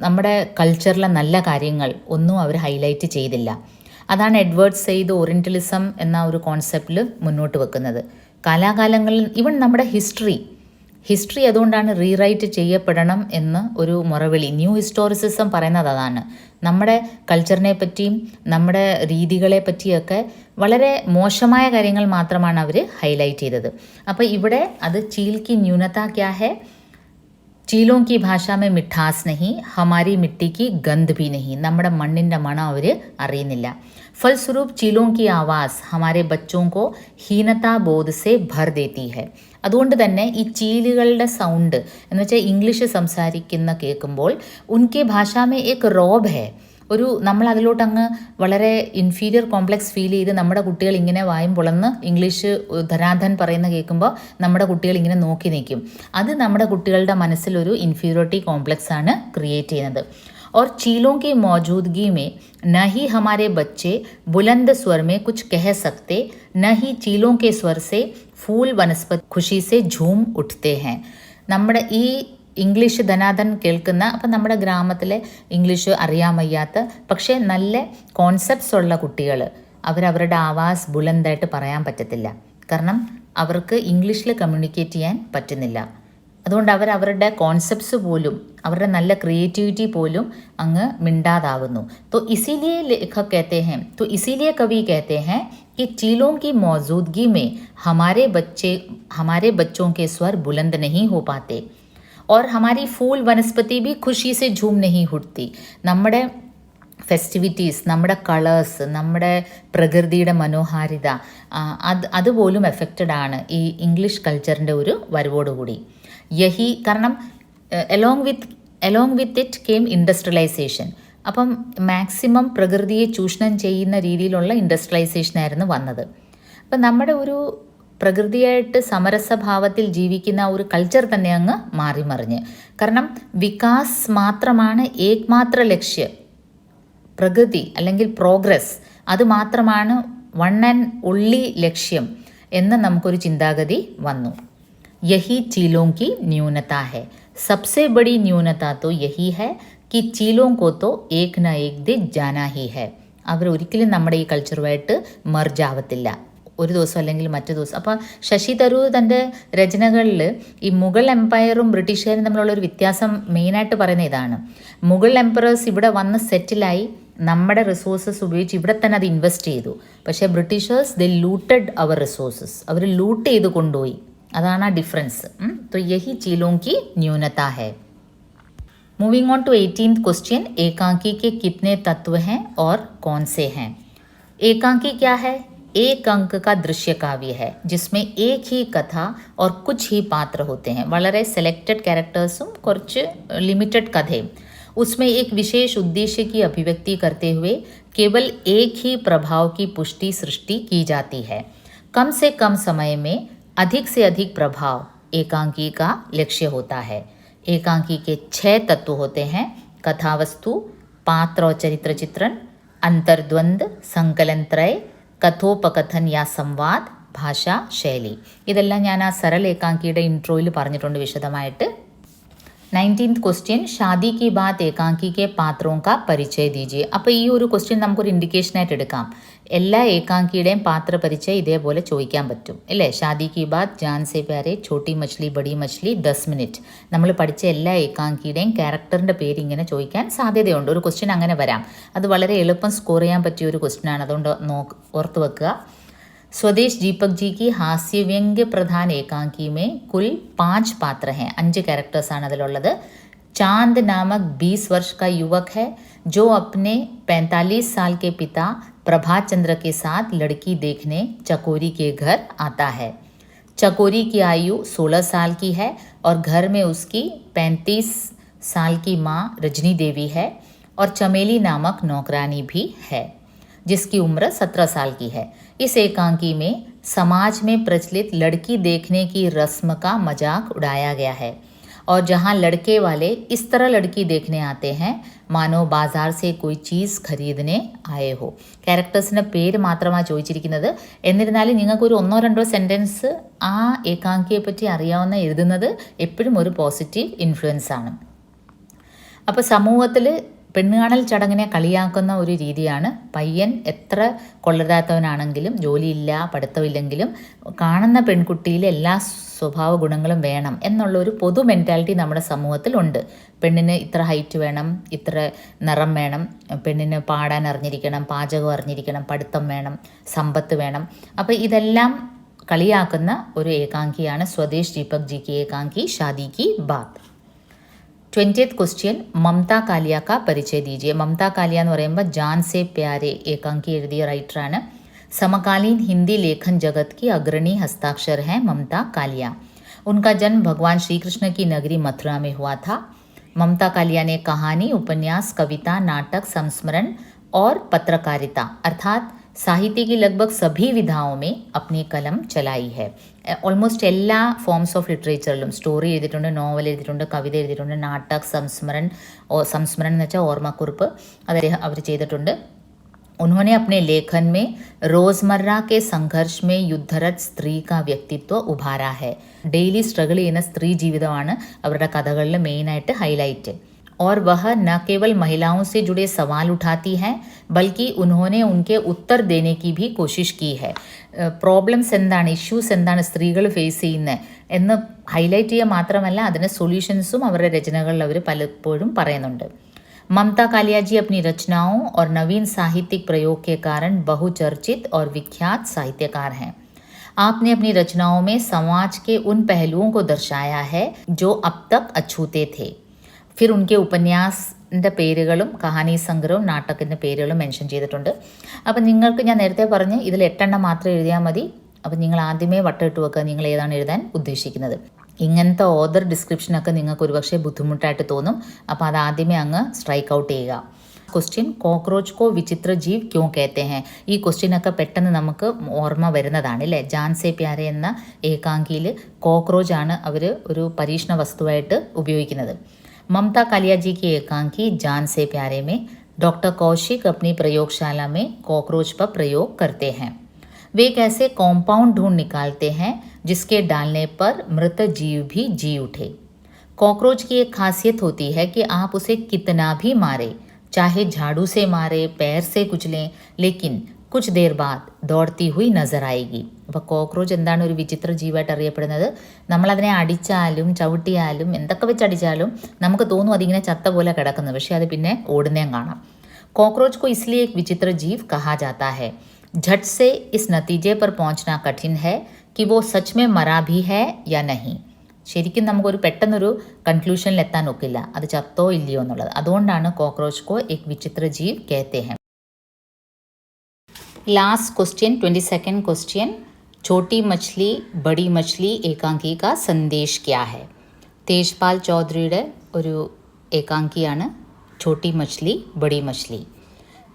നമ്മുടെ കൾച്ചറിലെ നല്ല കാര്യങ്ങൾ ഒന്നും അവർ ഹൈലൈറ്റ് ചെയ്തില്ല. അതാണ് എഡ്വേർഡ് സെയ്ദ് ഓറിയൻ്റലിസം എന്ന ഒരു കോൺസെപ്റ്റിൽ മുന്നോട്ട് വെക്കുന്നത്. കാലാകാലങ്ങളിൽ ഈവൻ നമ്മുടെ ഹിസ്റ്ററി അതുകൊണ്ടാണ് റീറൈറ്റ് ചെയ്യപ്പെടണം എന്ന് ഒരു മുറവിളി. ന്യൂ ഹിസ്റ്റോറിസിസം പറയുന്നത് അതാണ്. നമ്മുടെ കൾച്ചറിനെ പറ്റിയും നമ്മുടെ രീതികളെ പറ്റിയൊക്കെ വളരെ മോശമായ കാര്യങ്ങൾ മാത്രമാണ് അവർ ഹൈലൈറ്റ് ചെയ്തത്. അപ്പോൾ ഇവിടെ അത് ചീൽ കി ന്യൂനത ക്യാ ഹെ, ചീലോं की भाषा में मिठास नहीं, हमारी मिट्टी की गंध भी नहीं. നമ്മുടെ മണ്ണിൻ്റെ മണം അവർ അറിയുന്നില്ല. फलस्वरूप चीलों की आवाज़ हमारे बच्चों को हीनता बोध से भर देती है. അതുകൊണ്ട് തന്നെ ഈ ചീലുകളുടെ സൗണ്ട് എന്ന് വെച്ചാൽ ഇംഗ്ലീഷ് സംസാരിക്കുന്ന കേൾക്കുമ്പോൾ ഉൻകെ ഭാഷാമേ ഏക് റോബ് ഹേ, ഒരു നമ്മൾ അതിലോട്ടങ്ങ് വളരെ ഇൻഫീരിയർ കോംപ്ലക്സ് ഫീൽ ചെയ്ത് നമ്മുടെ കുട്ടികൾ ഇങ്ങനെ വായും പൊളന്ന് ഇംഗ്ലീഷ് ധനാധൻ പറയുന്ന കേൾക്കുമ്പോൾ നമ്മുടെ കുട്ടികൾ ഇങ്ങനെ നോക്കി നിൽക്കും. അത് നമ്മുടെ കുട്ടികളുടെ മനസ്സിലൊരു ഇൻഫീരിയോറിറ്റി കോംപ്ലക്സ് ആണ് ക്രിയേറ്റ് ചെയ്യുന്നത്. और चीलों की मौजूदगी में न ही हमारे बच्चे बुलंद स्वर में कुछ कह सकते, न ही चीलों के स्वर से फूल वनस्पति खुशी से झूम उठते हैं. നമ്മുടെ ഈ ഇംഗ്ലീഷ് ധനാധൻ കേൾക്കുന്ന, അപ്പം നമ്മുടെ ഗ്രാമത്തിലെ ഇംഗ്ലീഷ് അറിയാൻ വയ്യാത്ത പക്ഷേ നല്ല കോൺസെപ്റ്റ്സ് ഉള്ള കുട്ടികൾ അവരവരുടെ ആവാസ് ബുലന്തായിട്ട് പറയാൻ പറ്റത്തില്ല. കാരണം അവർക്ക് ഇംഗ്ലീഷിൽ കമ്മ്യൂണിക്കേറ്റ് ചെയ്യാൻ പറ്റുന്നില്ല. അതുകൊണ്ട് അവരുടെ കോൺസെപ്റ്റ്സ് പോലും അവരുടെ നല്ല ക്രിയേറ്റിവിറ്റി പോലും അങ്ങ് മിണ്ടാതാകുന്നു. तो इसीलिए लेखक कहते हैं, तो इसीलिए कवि कहते हैं कि चीलों की मौजूदगी में हमारे बच्चों के स्वर बुलंद नहीं हो पाते और हमारी फूल वनस्पति भी खुशी से झूम नहीं उठती. നമ്മുടെ ഫെസ്റ്റിവിറ്റീസ്, നമ്മുടെ കളേഴ്സ്, നമ്മുടെ പ്രകൃതിയുടെ മനോഹാരിത അതുപോലും എഫക്റ്റഡ് ആണ് ഈ ഇംഗ്ലീഷ് കൾച്ചറിൻ്റെ ഒരു വരവോടുകൂടി. കാരണം along with it came industrialisation. അപ്പം മാക്സിമം പ്രകൃതിയെ ചൂഷണം ചെയ്യുന്ന രീതിയിലുള്ള ഇൻഡസ്ട്രിയലൈസേഷനായിരുന്നു വന്നത്. അപ്പം നമ്മുടെ ഒരു പ്രകൃതിയായിട്ട് സമരസഭാവത്തിൽ ജീവിക്കുന്ന ഒരു കൾച്ചർ തന്നെ അങ്ങ് മാറിമറിഞ്ഞ്. കാരണം വികാസ് മാത്രമാണ് ഏകമാത്ര ലക്ഷ്യം, പ്രകൃതി അല്ലെങ്കിൽ പ്രോഗ്രസ് അത് മാത്രമാണ് വൺ ആൻഡ് ഒൺലി ലക്ഷ്യം എന്ന് നമുക്കൊരു ചിന്താഗതി വന്നു. യഹി ചീലോं की न्यूनता है. सबसे बड़ी न्यूनता तो यही है कि चीलों को तो एक न एक दिन जाना ही है. അവർ ഒരിക്കലും നമ്മുടെ ഈ കൾച്ചറുമായിട്ട് മെർജ് ആവത്തില്ല, ഒരു ദിവസം അല്ലെങ്കിൽ മറ്റു ദിവസം. അപ്പോൾ ശശി തരൂർ തൻ്റെ രചനകളിൽ ഈ മുഗൾ എംപയറും ബ്രിട്ടീഷുകാരും തമ്മിലുള്ളൊരു വ്യത്യാസം മെയിനായിട്ട് പറയുന്ന ഇതാണ്. മുഗൾ എംപറേഴ്സ് ഇവിടെ വന്ന് സെറ്റിലായി നമ്മുടെ റിസോഴ്സസ് ഉപയോഗിച്ച് ഇവിടെ തന്നെ അത് ഇൻവെസ്റ്റ് ചെയ്തു. പക്ഷേ ബ്രിട്ടീഷേഴ്സ് ദേ ലൂട്ടഡ് അവർ റിസോഴ്സസ്, അവർ ലൂട്ട് ചെയ്ത് കൊണ്ടുപോയി. അതാണ് ആ ഡിഫറൻസ്. तो यही चीलों की न्यूनता है. Moving on to 18th question, एकांकी के कितने तत्व हैं और कौन से हैं? एकांकी क्या है? एक अंक का दृश्य काव्य है जिसमें एक ही कथा और कुछ ही पात्र होते हैं. വളരെ സെലക്റ്റഡ് ക്യാരക്ടേഴ്സും കുറച്ച് ലിമിറ്റഡ് കഥയും. उसमें एक विशेष उद्देश्य की अभिव्यक्ति करते हुए केवल एक ही प्रभाव की पुष्टि सृष्टि की जाती है. कम से कम समय में अधिक से अधिक प्रभाव एकांकी का लक्ष्य होता है. एकांकी के 6 तत्व होते हैं: कथावस्तु, पात्र और चरित्र चित्रण, अंतर्द्वंद, संकलन त्रय, കഥോപകഥൻ യാ സംവാദ്, ഭാഷ, ശൈലി. ഇതെല്ലാം ഞാൻ ആ സരൾ ഏകാംകിയുടെ ഇൻട്രോയിൽ പറഞ്ഞിട്ടുണ്ട് വിശദമായിട്ട്. 19th question, Shaadi Ki Baat ഏകാംക്കി K പാത്രോं का परिचय दीजिए. അപ്പോൾ ഈ ഒരു ക്വസ്റ്റ്യൻ നമുക്കൊരു ഇൻഡിക്കേഷനായിട്ട് എടുക്കാം. എല്ലാ ഏകാംകിയുടെയും പാത്ര പരിചയം ഇതേപോലെ ചോദിക്കാൻ പറ്റും അല്ലേ? ഷാദി കി ബാത്, ജാൻ സെ പ്യാരെ, ഛോട്ടി മച്ച്ലി, ബഡി മച്ച്ലി, 10 മിനിറ്റ്. നമ്മൾ പഠിച്ച എല്ലാ ഏകാംകിയുടെയും ക്യാരക്ടറിൻ്റെ പേര് ഇങ്ങനെ ചോദിക്കാൻ സാധ്യതയുണ്ട്. ഒരു ക്വസ്റ്റ്യൻ അങ്ങനെ വരാം. അത് വളരെ എളുപ്പം സ്കോർ ചെയ്യാൻ പറ്റിയ ഒരു ക്വസ്റ്റ്യനാണ്. അതുകൊണ്ട് ഓർത്ത് വെക്കുക. स्वदेश दीपक जी की हास्य व्यंग्य प्रधान एकांकी में कुल 5 पात्र हैं. 5 कैरेक्टर्स ആണ് അതിലുള്ളത്. चांद नामक 20 वर्ष का युवक है जो अपने 45 साल के पिता प्रभात चंद्र के साथ लड़की देखने चकोरी के घर आता है. चकोरी की आयु 16 साल की है और घर में उसकी 35 साल की माँ रजनी देवी है और चमेली नामक नौकरानी भी है जिसकी उम्र 17 साल की है. इस एकांकी में समाज में प्रचलित लड़की देखने की रस्म का मजाक उड़ाया गया है और जहाँ लड़के वाले इस तरह लड़की देखने आते हैं മാനോ ബാസാർ സെ കോയി ചീസ് ഖരീദനെ ആയേ ഹോ. ക്യാരക്ടേഴ്സിൻ്റെ പേര് മാത്രമാണ് ചോദിച്ചിരിക്കുന്നത്. എന്നിരുന്നാലും നിങ്ങൾക്കൊരു 1-2 സെൻറ്റൻസ് ആ ഏകാംഗിയെ പറ്റി അറിയാവുന്ന എഴുതുന്നത് എപ്പോഴും ഒരു പോസിറ്റീവ് ഇൻഫ്ലുവൻസ് ആണ്. അപ്പോൾ സമൂഹത്തിൽ പെണ്ണുകാണൽ ചടങ്ങിനെ കളിയാക്കുന്ന ഒരു രീതിയാണ് പയ്യൻ എത്ര കൊള്ളരുതാത്തവനാണെങ്കിലും ജോലിയില്ല പഠിത്തമില്ലെങ്കിലും കാണുന്ന പെൺകുട്ടിയിൽ എല്ലാ സ്വഭാവ ഗുണങ്ങളും വേണം എന്നുള്ള ഒരു പൊതു മെൻറ്റാലിറ്റി നമ്മുടെ സമൂഹത്തിലുണ്ട്. പെണ്ണിന് ഇത്ര ഹൈറ്റ് വേണം, ഇത്ര നിറം വേണം, പെണ്ണിന് പാടാൻ അറിഞ്ഞിരിക്കണം, പാചകം അറിഞ്ഞിരിക്കണം, പഠിത്തം വേണം, സമ്പത്ത് വേണം. അപ്പോൾ ഇതെല്ലാം കളിയാക്കുന്ന ഒരു ഏകാംഗിയാണ് സ്വദേശ് ദീപക് ജി की ഏകാംഗി ഷാദി की बात. 20th ക്വസ്റ്റ്യൻ, മമത കാലിയ കാ പരിചയ ദീജിയെ. മമത കാലിയ എന്ന് പറയുമ്പോൾ ജാൻ സെ പ്യാരെ ഏകാംഗി എഴുതിയ റൈറ്ററാണ്. समकालीन हिंदी लेखन जगत की अग्रणी हस्ताक्षर हैं ममता कालिया. उनका जन्म भगवान श्री कृष्ण की नगरी मथुरा में हुआ था. ममता कालिया ने कहानी, उपन्यास, कविता, नाटक, संस्मरण और पत्रकारिता अर्थात साहित्य की लगभग सभी विधाओं में अपनी कलम चलाई है. ഓൾമോസ്റ്റ് എല്ലാ ഫോംസ് ഓഫ് ലിറ്ററേച്ചറിലും സ്റ്റോറി എഴുതിയിട്ടുണ്ട്, നോവൽ എഴുതിയിട്ടുണ്ട്, കവിത എഴുതിയിട്ടുണ്ട്, നാടക്, സംസ്മരൺ എന്ന് വെച്ചാൽ ഓർമ്മക്കുറിപ്പ് അത് അവർ ചെയ്തിട്ടുണ്ട്. उन्होंने अपने लेखन में रोज़मर्रा के संघर्ष में युद्धरत स्त्री का व्यक्तित्व उभारा है. ഡെയിലി സ്ട്രഗിൾ ചെയ്യുന്ന സ്ത്രീ ജീവിതമാണ് അവരുടെ കഥകളിൽ മെയിനായിട്ട് ഹൈലൈറ്റ്. और वह न केवल महिलाओं से जुड़े सवाल उठाती हैं बल्कि उन्होंने उनके उत्तर देने की भी कोशिश की है. പ്രോബ്ലംസ് എന്താണ്, ഇഷ്യൂസ് എന്താണ് സ്ത്രീകൾ ഫേസ് ചെയ്യുന്നത് എന്ന് ഹൈലൈറ്റ് ചെയ്യുക മാത്രമല്ല അതിന് സൊല്യൂഷൻസും അവരുടെ രചനകളിൽ അവർ പലപ്പോഴും പറയുന്നുണ്ട്. ममता कालिया जी अपनी रचनाओं और नवीन साहित्यिक प्रयोग के कारण बहुचर्चित और विख्यात साहित्यकार हैं. आपने अपनी रचनाओं में समाज के उन पहलुओं को दर्शाया है जो अब तक अछूते थे. फिर उनके ഉപന്യാസിൻ്റെ പേരുകളും കഹാനി സംഗ്രഹവും നാടകത്തിൻ്റെ പേരുകളും മെൻഷൻ ചെയ്തിട്ടുണ്ട്. അപ്പം നിങ്ങൾക്ക് ഞാൻ നേരത്തെ പറഞ്ഞ് ഇതിൽ 8 മാത്രം എഴുതിയാൽ മതി. അപ്പം നിങ്ങൾ ആദ്യമേ വട്ടമിട്ട് വെക്കുക നിങ്ങൾ ഏതാണ് എഴുതാൻ ഉദ്ദേശിക്കുന്നത്. ഇങ്ങനത്തെ ഓദർ ഡിസ്ക്രിപ്ഷനൊക്കെ നിങ്ങൾക്ക് ഒരുപക്ഷെ ബുദ്ധിമുട്ടായിട്ട് തോന്നും. അപ്പോൾ അത് ആദ്യമേ അങ്ങ് സ്ട്രൈക്ക് ഔട്ട് ചെയ്യുക. ക്വസ്റ്റ്യൻ, കോക്രോച്ച് കോ വിചിത്ര ജീവ് ക്യോ कहते हैं. ഈ ക്വസ്റ്റ്യനൊക്കെ പെട്ടെന്ന് നമുക്ക് ഓർമ്മ വരുന്നതാണ് അല്ലേ. ജാൻ സെ പ്യാരെ എന്ന ഏകാംഗിയിൽ കോക്രോച്ച് ആണ് അവർ ഒരു പരീക്ഷണ വസ്തുവായിട്ട് ഉപയോഗിക്കുന്നത്. ममता कालिया जी की एकांकी जान से प्यारे में डॉक्टर कौशिक अपनी प्रयोगशाला में कॉकरोच पर प्रयोग करते हैं. वे एक ऐसे कॉम्पाउंड ढूंढ निकालते हैं जिसके डालने पर मृत जीव भी जी उठे. कॉकरोच की एक खासियत होती है कि आप उसे कितना भी मारे, चाहे झाड़ू से मारे, पैर से कुचलें, लेकिन कुछ देर बाद दौड़ती हुई नजर आएगी. അപ്പോൾ കോക്രോച്ച് എന്താണ് ഒരു വിചിത്ര ജീവായിട്ട് അറിയപ്പെടുന്നത്. നമ്മളതിനെ അടിച്ചാലും ചവിട്ടിയാലും എന്തൊക്കെ വെച്ച് അടിച്ചാലും നമുക്ക് തോന്നും അതിങ്ങനെ ചത്ത പോലെ കിടക്കുന്നത്, പക്ഷേ അത് പിന്നെ ഓടുന്നേം കാണാം. കോക്രോച്ച് को इसलिए एक विचित्र जीव कहा जाता है. झट से इस नतीजे पर पहुंचना कठिन है कि वो सच में मरा भी है या नहीं. ശരിക്കും നമുക്കൊരു പെട്ടെന്നൊരു കൺക്ലൂഷനിൽ എത്താൻ ഒക്കില്ല അത് ചത്തോ ഇല്ലയോ എന്നുള്ളത്. അതുകൊണ്ടാണ് കോക്രോച്ച് को एक विचित्र जीव कहते हैं. लास्ट क्वेश्चन, 22nd क्वेश्चन, छोटी मछली बड़ी मछली ഏകാംഗി का संदेश क्या है. തേജ്പാൽ ചൗധരിയുടെ ഒരു ഏകാംഗിയാണ് छोटी मछली बड़ी मछली.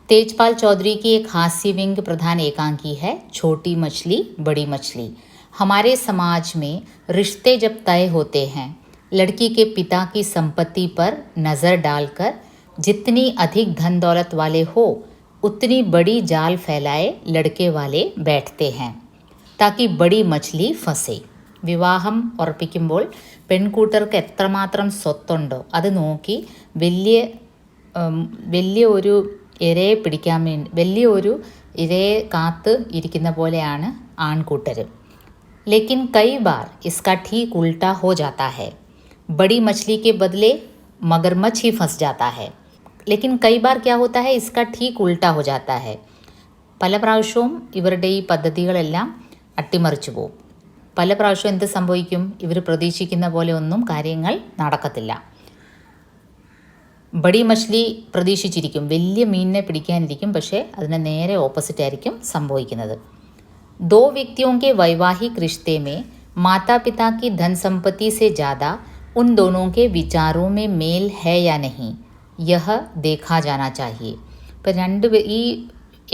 तेजपाल चौधरी की एक हास्य व्यंग प्रधान एकांकी है छोटी मछली बड़ी मछली. हमारे समाज में रिश्ते जब तय होते हैं, लड़की के पिता की संपत्ति पर नज़र डालकर जितनी अधिक धन दौलत वाले हो उतनी बड़ी जाल फैलाए लड़के वाले बैठते हैं ताकि बड़ी मछली फंसे. വിവാഹം ഉറപ്പിക്കുമ്പോൾ പെൺകൂട്ടർക്ക് എത്രമാത്രം സ്വത്തുണ്ടോ അത് നോക്കി വലിയ ഒരു ഇരയെ പിടിക്കാൻ വേണ്ടി വലിയ ഒരു ഇരയെ കാത്ത് ഇരിക്കുന്ന പോലെയാണ് ആൺകൂട്ടർ. लेकिन कई बार इसका ठीक उल्टा हो जाता है. बड़ी मछली के बदले मगरमच्छ ही फंस जाता है. लेकिन कई बार क्या होता है, इसका ठीक उल्टा हो जाता है. പല പ്രാവശ്യവും ഇവരുടെ ഈ പദ്ധതികളെല്ലാം അട്ടിമറിച്ചു പോകും. പല പ്രാവശ്യവും എന്ത് സംഭവിക്കും, ഇവർ പ്രതീക്ഷിക്കുന്ന പോലെ ഒന്നും കാര്യങ്ങൾ നടക്കത്തില്ല. ബഡി മച്ച്ലി പ്രതീക്ഷിച്ചിരിക്കും, വലിയ മീനിനെ പിടിക്കാനിരിക്കും, പക്ഷേ അതിന് നേരെ ഓപ്പോസിറ്റ് ആയിരിക്കും സംഭവിക്കുന്നത്. दो व्यक्तियों के वैवाहिक रिश्ते में माता पिता की धन संपत्ति से ज़्यादा उन दोनों के विचारों में मेल है या नहीं, यह देखा जाना चाहिए. ഇപ്പം ഈ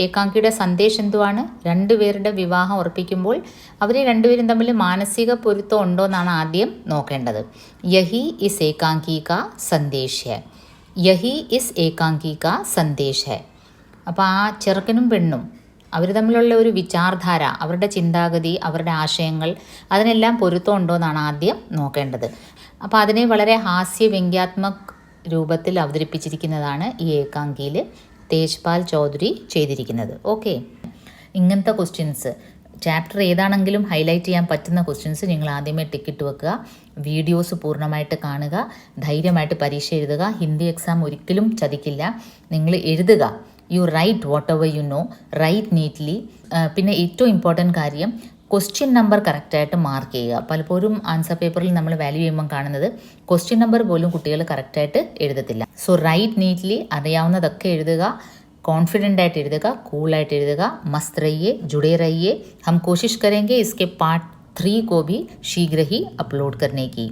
ഏകാംകിയുടെ സന്ദേശം എന്തുവാണ്? രണ്ടുപേരുടെ വിവാഹം ഉറപ്പിക്കുമ്പോൾ അവർ രണ്ടുപേരും തമ്മിൽ മാനസിക പൊരുത്തം ഉണ്ടോ എന്നാണ് ആദ്യം നോക്കേണ്ടത്. യഹി ഇസ് ഏകാംകി കാ സന്ദേശ് ഹെ. യഹി ഇസ് ഏകാംകി കാ സന്ദേശ് ഹെ. അപ്പോൾ ആ ചെറുക്കനും പെണ്ണും അവർ തമ്മിലുള്ള ഒരു വിചാരധാര, അവരുടെ ചിന്താഗതി, അവരുടെ ആശയങ്ങൾ, അതിനെല്ലാം പൊരുത്തം ഉണ്ടോ എന്നാണ് ആദ്യം നോക്കേണ്ടത്. അപ്പോൾ അതിനെ വളരെ ഹാസ്യ വ്യംഗ്യാത്മക രൂപത്തിൽ അവതരിപ്പിച്ചിരിക്കുന്നതാണ് ഈ ഏകാംകിയിൽ തേജ്പാൽ ചൗധരി ചെയ്തിരിക്കുന്നത്. ഓക്കെ, ഇങ്ങനത്തെ ക്വസ്റ്റ്യൻസ് ചാപ്റ്റർ ഏതാണെങ്കിലും ഹൈലൈറ്റ് ചെയ്യാൻ പറ്റുന്ന ക്വസ്റ്റ്യൻസ് നിങ്ങൾ ആദ്യമേ ടിക്കറ്റ് വെക്കുക, വീഡിയോസ് പൂർണ്ണമായിട്ട് കാണുക, ധൈര്യമായിട്ട് പരീക്ഷ എഴുതുക. ഹിന്ദി എക്സാം ഒരിക്കലും ചതിക്കില്ല. നിങ്ങൾ എഴുതുക. You write whatever you know, right neatly. പിന്നെ ഏറ്റവും ഇമ്പോർട്ടൻറ്റ് കാര്യം, ക്വസ്റ്റ്യൻ നമ്പർ കറക്റ്റായിട്ട് മാർക്ക് ചെയ്യുക. പലപ്പോഴും ആൻസർ പേപ്പറിൽ നമ്മൾ വാല്യൂ ചെയ്യുമ്പം കാണുന്നത് ക്വസ്റ്റ്യൻ നമ്പർ പോലും കുട്ടികൾ കറക്റ്റായിട്ട് എഴുതത്തില്ല. സോ റൈറ്റ് നീറ്റ്ലി, അറിയാവുന്നതൊക്കെ എഴുതുക, कॉन्फिडेंट ആയിട്ട് എഴുതുക, കൂളായിട്ട് എഴുതുക. मस्त रहिए, जुड़े रहिए. हम कोशिश करेंगे इसके पार्ट 3 को भी शीघ्र ही अपलोड करने की.